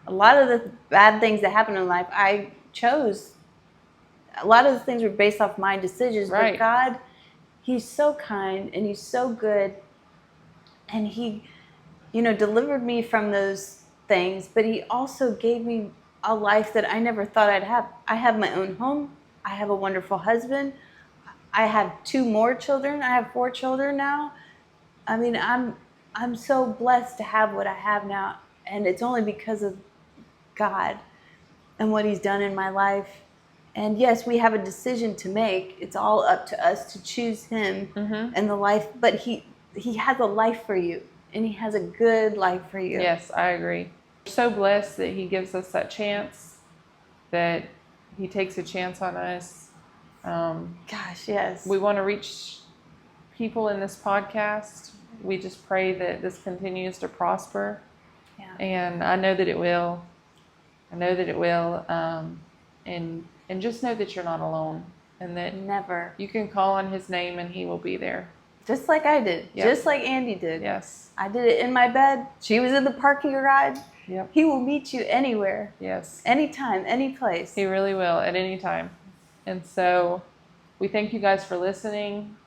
a lot of the bad things that happen in life, I chose. A lot of the things were based off my decisions, right. But God, he's so kind and he's so good. And he, delivered me from those things, but he also gave me a life that I never thought I'd have. I have my own home. I have a wonderful husband. I have 2 more children. I have 4 children now. I mean, I'm so blessed to have what I have now, and it's only because of God and what he's done in my life. And yes, we have a decision to make. It's all up to us to choose him and the life, but he has a life for you, and he has a good life for you. Yes, I agree. We're so blessed that he gives us that chance, that he takes a chance on us. Gosh, yes. We want to reach people in this podcast. We just pray that this continues to prosper. Yeah. And I know that it will. And just know that you're not alone, and that Never. you can call on his name and he will be there. Just like I did. Yep. Just like Andy did. Yes. I did it in my bed. She was in the parking garage. Yep. He will meet you anywhere. Yes. Anytime, any place. He really will, at any time. And so we thank you guys for listening.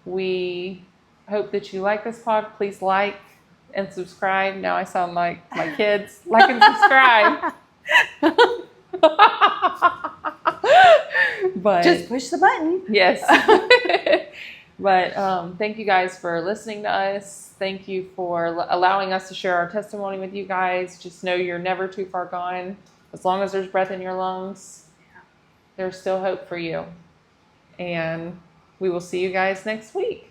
We hope that you like this pod. Please like and subscribe. Now I sound like my kids. Like and subscribe. But just push the button. Yes. But thank you guys for listening to us. Thank you for allowing us to share our testimony with you guys. Just know you're never too far gone. As long as there's breath in your lungs, there's still hope for you. And we will see you guys next week.